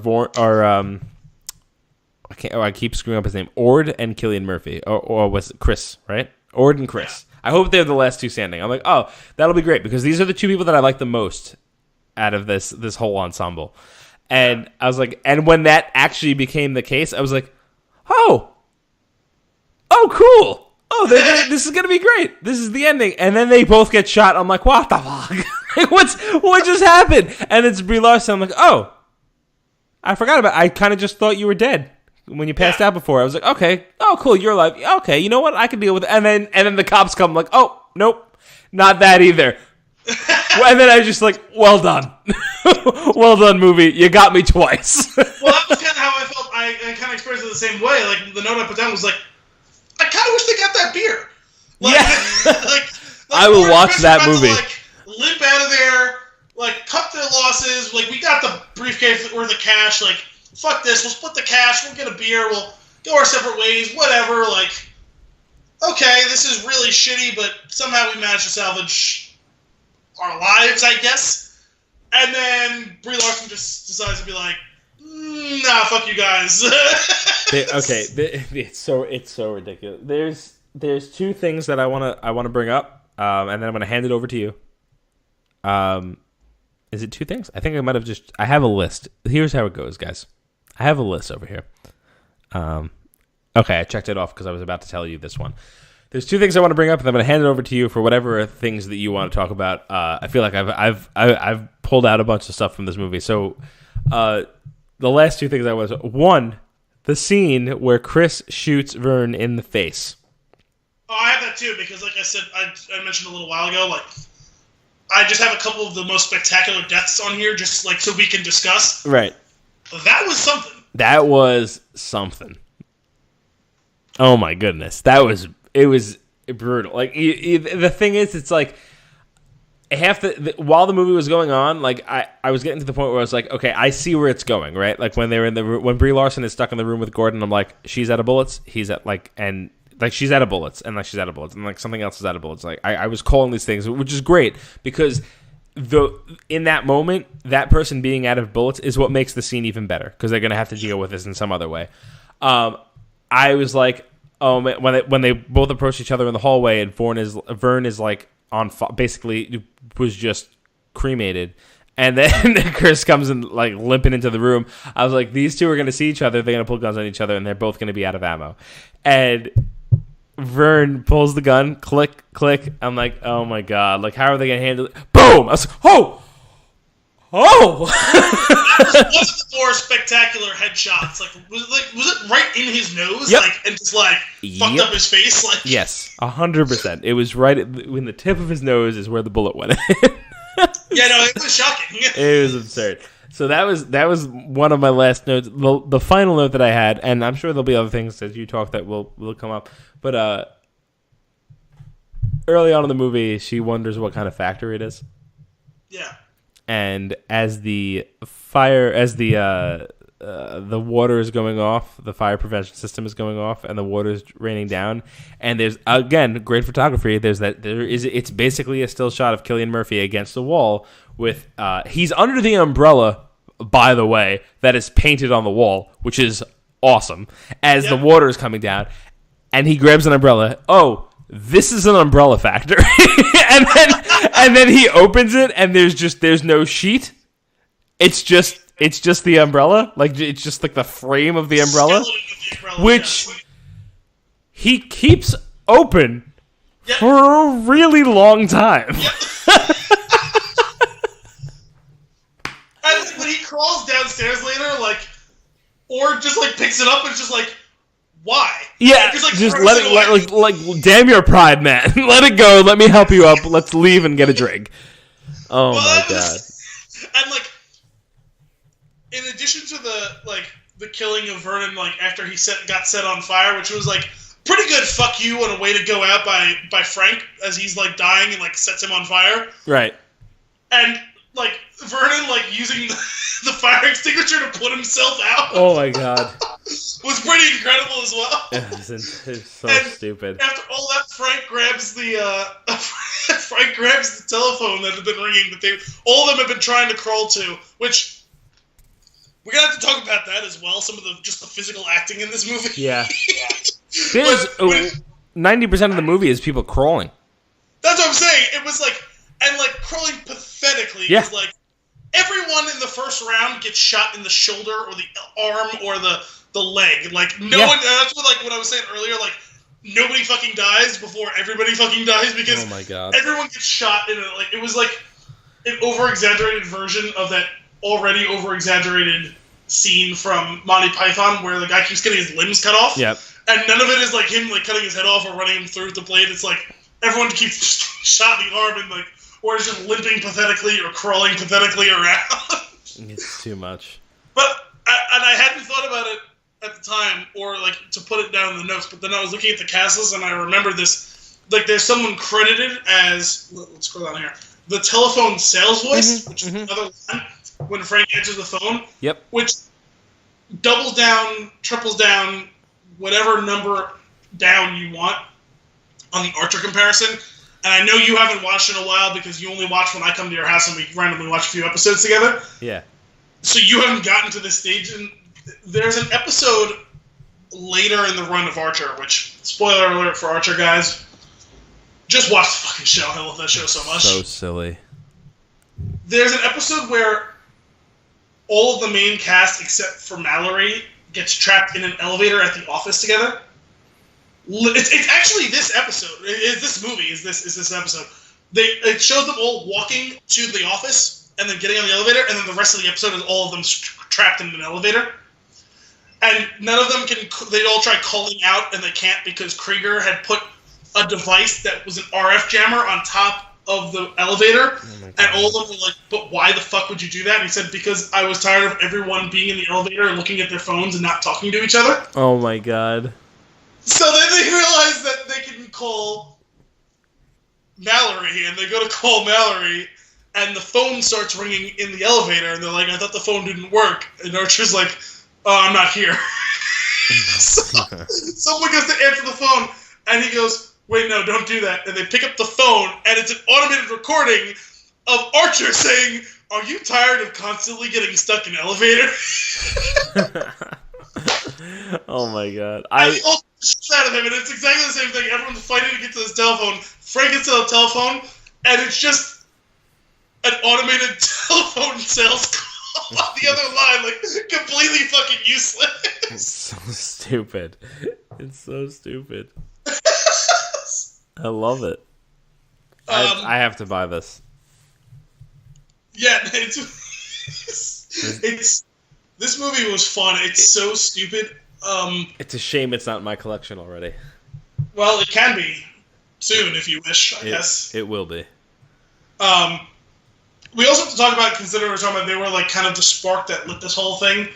I keep screwing up his name, Ord and Cillian Murphy, or was it Chris, right? Ord and Chris. I hope they're the last two standing. I'm like, oh, that'll be great because these are the two people that I like the most out of this whole ensemble. And I was like, and when that actually became the case, I was like, oh, cool. Oh, this is gonna be great. This is the ending. And then they both get shot. I'm like, what the fuck? Like, what just happened? And it's Brie Larson. I'm like, oh, I forgot about it. I kind of just thought you were dead when you passed out before. I was like, okay, oh, cool, you're alive. Okay, you know what? I can deal with it. And then the cops come. I'm like, oh, nope, not that either. And then I was just like, well done. Well done, movie. You got me twice. Well, that was kind of how I felt. I kind of experienced it the same way. Like, the note I put down was like, I kind of wish they got that beer. Like, yeah. like I will watch that movie. To, like, limp out of there, like, cut their losses. Like, we got the briefcase or the cash. Like, fuck this. We'll split the cash. We'll get a beer. We'll go our separate ways. Whatever. Like, okay, this is really shitty, but somehow we managed to salvage our lives, I guess. And then Brie Larson just decides to be like, nah, fuck you guys. It's so ridiculous. There's two things that I wanna bring up, and then I'm gonna hand it over to you. Is it two things? I think I might have I have a list. Here's how it goes, guys. I have a list over here. Okay, I checked it off because I was about to tell you this one. There's two things I want to bring up, and I'm going to hand it over to you for whatever things that you want to talk about. I feel like I've pulled out a bunch of stuff from this movie. So, the last two things one, the scene where Chris shoots Vern in the face. Oh, I have that too because, like I said, I mentioned a little while ago, like I just have a couple of the most spectacular deaths on here, just like so we can discuss. Right. That was something. That was something. Oh my goodness, it was brutal. Like the thing is, it's like while the movie was going on, like I was getting to the point where I was like, okay, I see where it's going, right? Like when they're when Brie Larson is stuck in the room with Gordon, I'm like, she's out of bullets. He's at she's out of bullets, and she's out of bullets, and like something else is out of bullets. Like I was calling these things, which is great because in that moment, that person being out of bullets is what makes the scene even better because they're gonna have to deal with this in some other way. I was like, oh man, when they both approach each other in the hallway, and Vern is like basically was just cremated, and then Chris comes in like limping into the room. I was like, these two are gonna see each other, they're gonna pull guns on each other, and they're both gonna be out of ammo. And Vern pulls the gun, click, click. I'm like, oh my god, like how are they gonna handle it? Boom! I was like, oh. That was one of the more spectacular headshots. Like, was it right in his nose? Yep. Like, and just like fucked up his face. Like, yes, 100%. It was right in the tip of his nose is where the bullet went in. Yeah, no, it was shocking. It was absurd. So that was one of my last notes. The final note that I had, and I'm sure there'll be other things as you talk that will come up. But early on in the movie, she wonders what kind of factory it is. Yeah. And as the water is going off, the fire prevention system is going off, and the water is raining down. And there's again great photography. It's basically a still shot of Cillian Murphy against the wall with he's under the umbrella, by the way, that is painted on the wall, which is awesome. As the water is coming down, and he grabs an umbrella. Oh, this is an umbrella factory. and then he opens it, and there's no sheet. It's just the umbrella. Like it's just like the frame of the umbrella, which he keeps open for a really long time. Yep. And when he crawls downstairs later, like, or just like picks it up and just like, why? Yeah, just let it like damn your pride, man. Let it go. Let me help you up. Let's leave and get a drink. Oh my god. And like, in addition to the killing of Vernon, like after he got set on fire, which was like pretty good fuck you and a way to go out by Frank as he's like dying and like sets him on fire. Right. And like Vernon like using the fire extinguisher to put himself out. Oh my god. Was pretty incredible as well. It's so stupid. After all that, Frank grabs the telephone that had been ringing that all of them have been trying to crawl to, which we're gonna have to talk about that as well. Some of the physical acting in this movie. Yeah. There's 90% of the movie is people crawling. I'm saying. It was like, and like crawling pathetically. Yeah. It was like everyone in the first round gets shot in the shoulder or the arm or the leg. Like no one. That's what like what I was saying earlier. Like nobody fucking dies before everybody fucking dies because oh my God. everyone gets shot in like it was like an over-exaggerated version of that already over-exaggerated scene from Monty Python where the guy keeps getting his limbs cut off. Yep. And none of it is like him like cutting his head off or running him through with the blade. It's like everyone keeps shot in the arm and like, or is just limping pathetically or crawling pathetically around. It's too much. But I hadn't thought about it at the time or like to put it down in the notes. But then I was looking at the castles and I remember this. Like there's someone credited as let's scroll down here. The telephone sales voice, which is another line when Frank answers the phone. Yep. Which doubles down, triples down, whatever number down you want on the Archer comparison. And I know you haven't watched in a while because you only watch when I come to your house and we randomly watch a few episodes together. Yeah. So you haven't gotten to this stage. And there's an episode later in the run of Archer, which, spoiler alert for Archer, guys, just watch the fucking show. I love that show so much. So silly. There's an episode where all of the main cast, except for Mallory, gets trapped in an elevator at the office together. It's actually this episode. This movie is this episode. It shows them all walking to the office and then getting on the elevator, and then the rest of the episode is all of them trapped in an elevator. And none of them can. They all try calling out, and they can't because Krieger had put a device that was an RF jammer on top of the elevator, and all of them were like, "But why the fuck would you do that?" And he said, "Because I was tired of everyone being in the elevator and looking at their phones and not talking to each other." Oh my God. So then they realize that they can call Mallory, and they go to call Mallory, and the phone starts ringing in the elevator, and they're like, "I thought the phone didn't work." And Archer's like, "Oh, I'm not here." So someone goes to answer the phone, and he goes, "Wait, no, don't do that." And they pick up the phone, and it's an automated recording of Archer saying, "Are you tired of constantly getting stuck in elevators?" Oh my God. And they all shit out of him, and it's exactly the same thing. Everyone's fighting to get to this telephone. Frank gets to the telephone, and it's just an automated telephone sales call on the other line, like completely fucking useless. It's so stupid. It's so stupid. I love it. I have to buy this. Yeah, it's this movie was fun. It's so stupid. It's a shame it's not in my collection already. Well, it can be soon if you wish, I guess. It will be. We also have to talk about, considering we're talking about, they were like kind of the spark that lit this whole thing.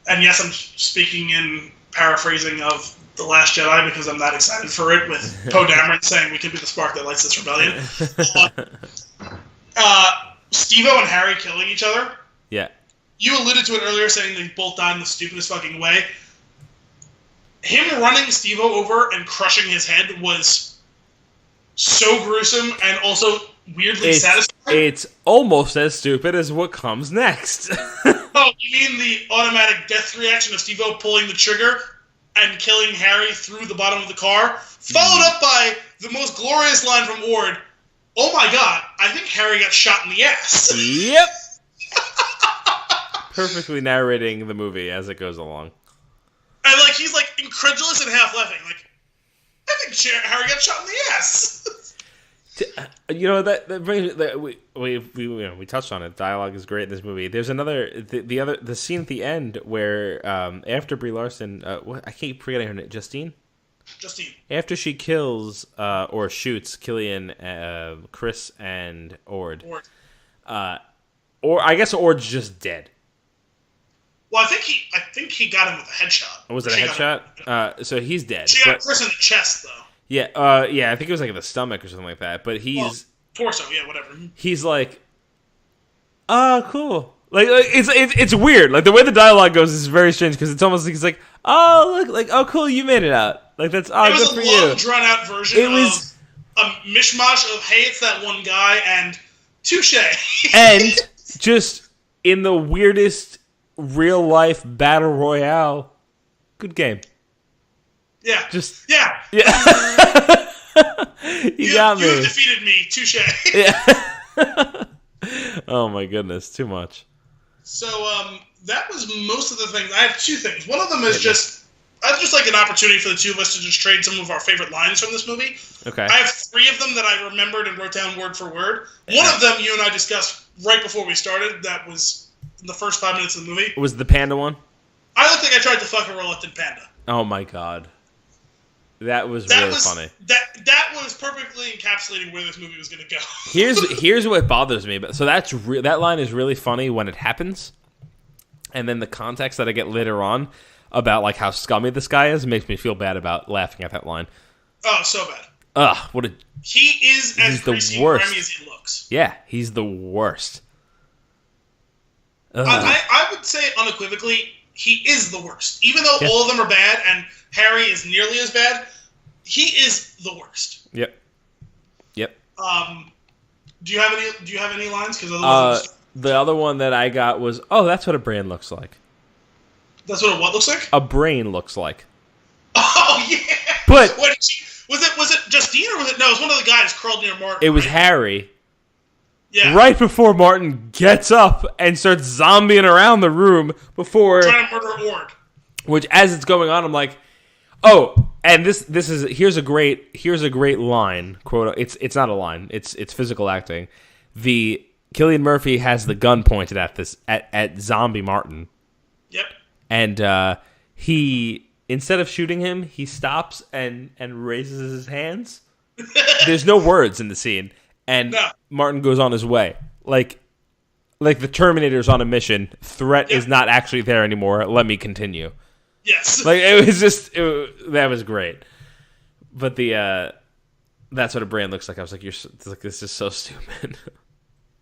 And yes, I'm speaking in paraphrasing of The Last Jedi because I'm that excited for it, with Poe Dameron saying we could be the spark that lights this rebellion. Steve-O and Harry killing each other. Yeah. You alluded to it earlier, saying they both died in the stupidest fucking way. Him running Steve-O over and crushing his head was so gruesome and also weirdly satisfying. It's almost as stupid as what comes next. Oh, you mean the automatic death reaction of Steve-O pulling the trigger and killing Harry through the bottom of the car, followed up by the most glorious line from Ord, "Oh my God, I think Harry got shot in the ass." Yep. Perfectly narrating the movie as it goes along. And like he's like incredulous and half laughing, like, "I think Harry got shot in the ass." You know that brings we touched on it. Dialogue is great in this movie. There's another the scene at the end where after Brie Larson, I keep forgetting her name, Justine. After she kills or shoots Killian, Chris, and Ord. Or I guess Ord's just dead. Well, I think he got him with a headshot. Was it a headshot? So he's dead. She got Chris in the chest, though. Yeah, I think it was like in the stomach or something like that. But he's torso, yeah, whatever. He's like, "Oh, cool." Like it's weird. Like the way the dialogue goes is very strange because it's almost like he's like, "Oh, look, like oh, cool, you made it out." Like that's good for you. It was a long, drawn out version of a mishmash of "Hey, it's that one guy" and "Touche." And just in the weirdest real life battle royale, good game. Yeah. Just yeah. You You got me. You defeated me. Touche. Yeah. Oh my goodness, too much. So that was most of the things. I have two things. One of them is just like an opportunity for the two of us to just trade some of our favorite lines from this movie. Okay. I have three of them that I remembered and wrote down word for word. One of them you and I discussed right before we started. That was in the first 5 minutes of the movie. Was the panda one? I don't think I tried to fuck a reluctant panda. Oh my god. That was really funny. That was perfectly encapsulating where this movie was going to go. Here's what bothers me. So that line is really funny when it happens, and then the context that I get later on about like how scummy this guy is makes me feel bad about laughing at that line. Oh, so bad. Ugh, he is as greasy and grimy as he looks. Yeah, he's the worst. I would say unequivocally, he is the worst. Even though all of them are bad and Harry is nearly as bad, he is the worst. Yep. Do you have any lines? Because the other one that I got was, oh, that's what a brain looks like. That's what looks like? A brain looks like. Oh yeah. But was it Justine or was it? No, it was one of the guys curled near Martin. It was right? Harry. Yeah. Right before Martin gets up and starts zombieing around the room before trying to murder Ord. Which, as it's going on, I'm like, oh, and here's a great line. Quote. It's not a line. It's physical acting. Cillian Murphy has the gun pointed at zombie Martin. Yep. And he, instead of shooting him, he stops and raises his hands. There's no words in the scene. And Martin goes on his way. Like the Terminator's on a mission. Threat is not actually there anymore. Let me continue. Yes. Like, it was just... that was great. But that's what a brain looks like. I was like, this is so stupid.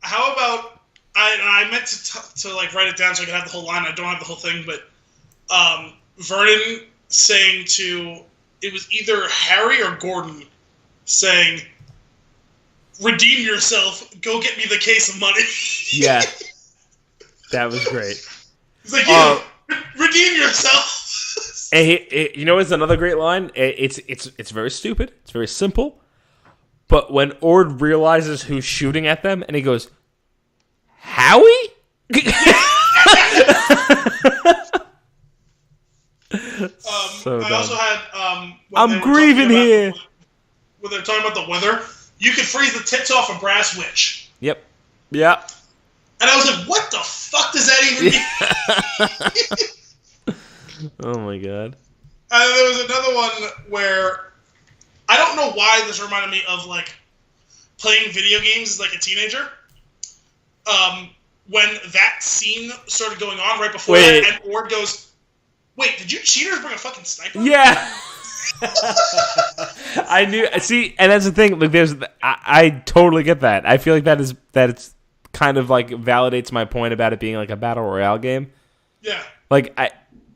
How about... I meant to like write it down so I could have the whole line. I don't have the whole thing, but Vernon saying to... It was either Harry or Gordon saying... Redeem yourself. Go get me the case of money. Yeah. That was great. He's like, redeem yourself. And you know what's another great line? It's very stupid. It's very simple. But when Ord realizes who's shooting at them, and he goes, Howie? So I also had... I'm grieving here. When they're talking about the weather... You could freeze the tits off a brass witch. Yep. Yeah. And I was like, what the fuck does that even mean? Oh my god. And there was another one where I don't know why this reminded me of like playing video games as like a teenager. When that scene started going on right before that, and Ord goes, wait, did you cheaters bring a fucking sniper? Yeah. I knew. See, and that's the thing. Like, I totally get that. I feel like that it's kind of like validates my point about it being like a battle royale game. Yeah. Like,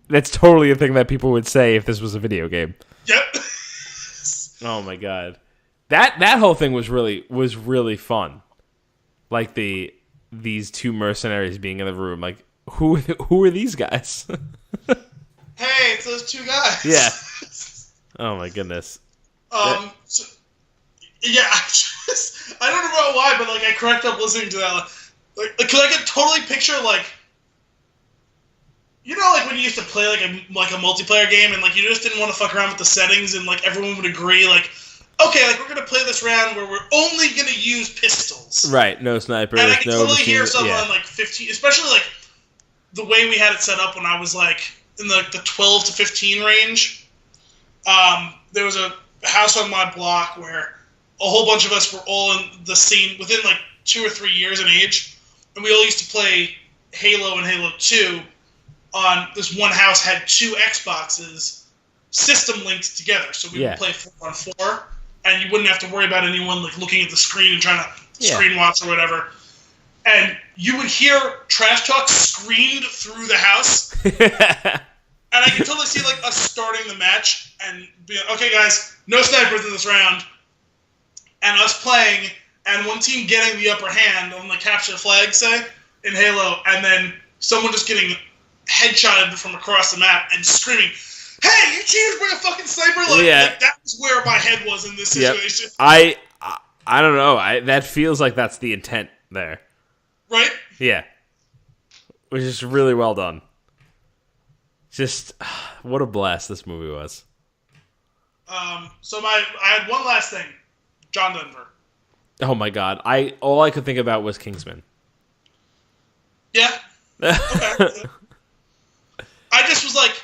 that's totally a thing that people would say if this was a video game. Yep. Oh my god, that whole thing was really fun. Like these two mercenaries being in the room. Like, who are these guys? Hey, it's those two guys. Yeah. Oh my goodness. So, yeah, I don't know why, but like I cracked up listening to that. Like, cause I could totally picture like, you know, like when you used to play like a multiplayer game and like you just didn't want to fuck around with the settings and like everyone would agree like, okay, like we're gonna play this round where we're only gonna use pistols. Right. No snipers. And I can totally machine, hear someone like 15, especially like the way we had it set up when I was like in the 12 to 15 range. There was a house on my block where a whole bunch of us were all in the same, within like 2 or 3 years in age, and we all used to play Halo and Halo 2 on this one house had 2 Xboxes system linked together, so we would play 4 on 4, and you wouldn't have to worry about anyone like looking at the screen and trying to screen watch or whatever. And you would hear trash talk screamed through the house. And I can totally see like us starting the match and being okay, guys, no snipers in this round, and us playing, and one team getting the upper hand on the capture the flag, say in Halo, and then someone just getting headshotted from across the map and screaming, "Hey, you cheaters! Bring a fucking sniper!" Like that was where my head was in this situation. I don't know. That feels like that's the intent there. Right? Yeah. Which is really well done. Just, what a blast this movie was. So I had one last thing. John Denver. Oh my god. All I could think about was Kingsman. Yeah. Okay. I just was like,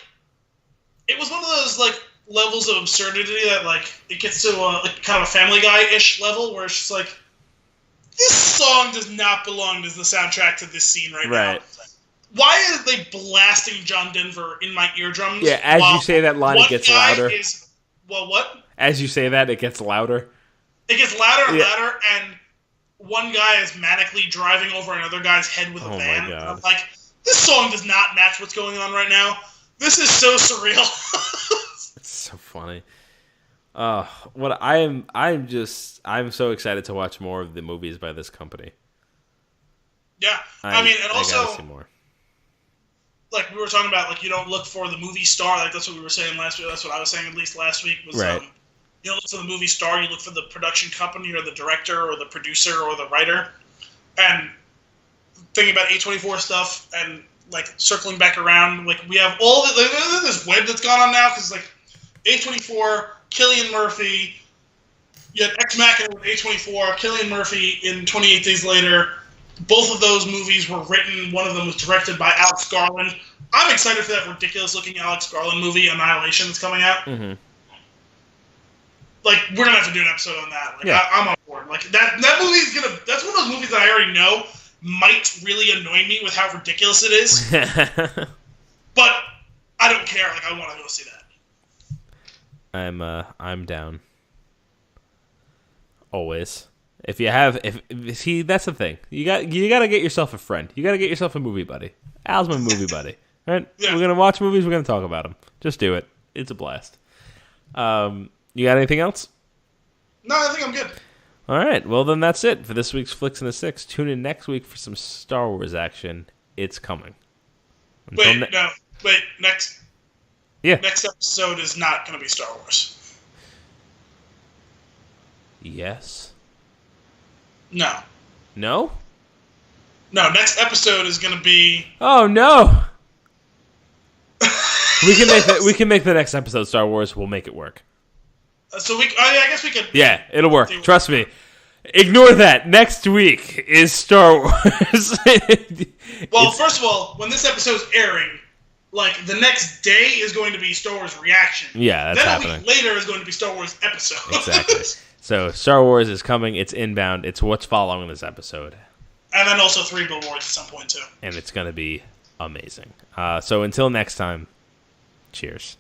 it was one of those like levels of absurdity that like it gets to like kind of a Family Guy-ish level where it's just like, this song does not belong to the soundtrack to this scene right now. Why are they blasting John Denver in my eardrums? Yeah, as you say that line, it gets louder. What? As you say that, it gets louder. It gets louder and louder, and one guy is manically driving over another guy's head with a van. My God. I'm like, this song does not match what's going on right now. This is so surreal. It's so funny. I'm so excited to watch more of the movies by this company. Yeah, I mean, and also, I gotta see more. Like we were talking about, like you don't look for the movie star. Like that's what we were saying last week. That's what I was saying at least last week. Was right. You don't look for the movie star. You look for the production company or the director or the producer or the writer. And thinking about A24 stuff and like circling back around, like we have all this web that's gone on now because like A24, Cillian Murphy. You had Ex Machina with A24, Cillian Murphy in 28 Days Later. Both of those movies were written. One of them was directed by Alex Garland. I'm excited for that ridiculous-looking Alex Garland movie, Annihilation, that's coming out. Mm-hmm. Like, we're gonna have to do an episode on that. Like, yeah. I'm on board. Like that movie is gonna. That's one of those movies that I already know might really annoy me with how ridiculous it is. But I don't care. Like, I want to go see that. I'm down. Always. See, that's the thing. You got to get yourself a friend. You got to get yourself a movie buddy. Al's my movie buddy. Right? Yeah. We're gonna watch movies. We're gonna talk about them. Just do it. It's a blast. You got anything else? No, I think I'm good. All right. Well, then that's it for this week's Flix in the Six. Tune in next week for some Star Wars action. It's coming. Next episode is not going to be Star Wars. Yes. No. No? No, next episode is going to be... Oh, no! We can make the next episode Star Wars. We'll make it work. I guess we could... Yeah, it'll work. Trust me. Ignore that. Next week is Star Wars. Well, first of all, when this episode's airing, like, the next day is going to be Star Wars reaction. Yeah, that's happening. Then a week later is going to be Star Wars episode. Exactly. So, Star Wars is coming. It's inbound. It's what's following this episode. And then also 3 Billboards at some point, too. And it's going to be amazing. So, until next time, cheers.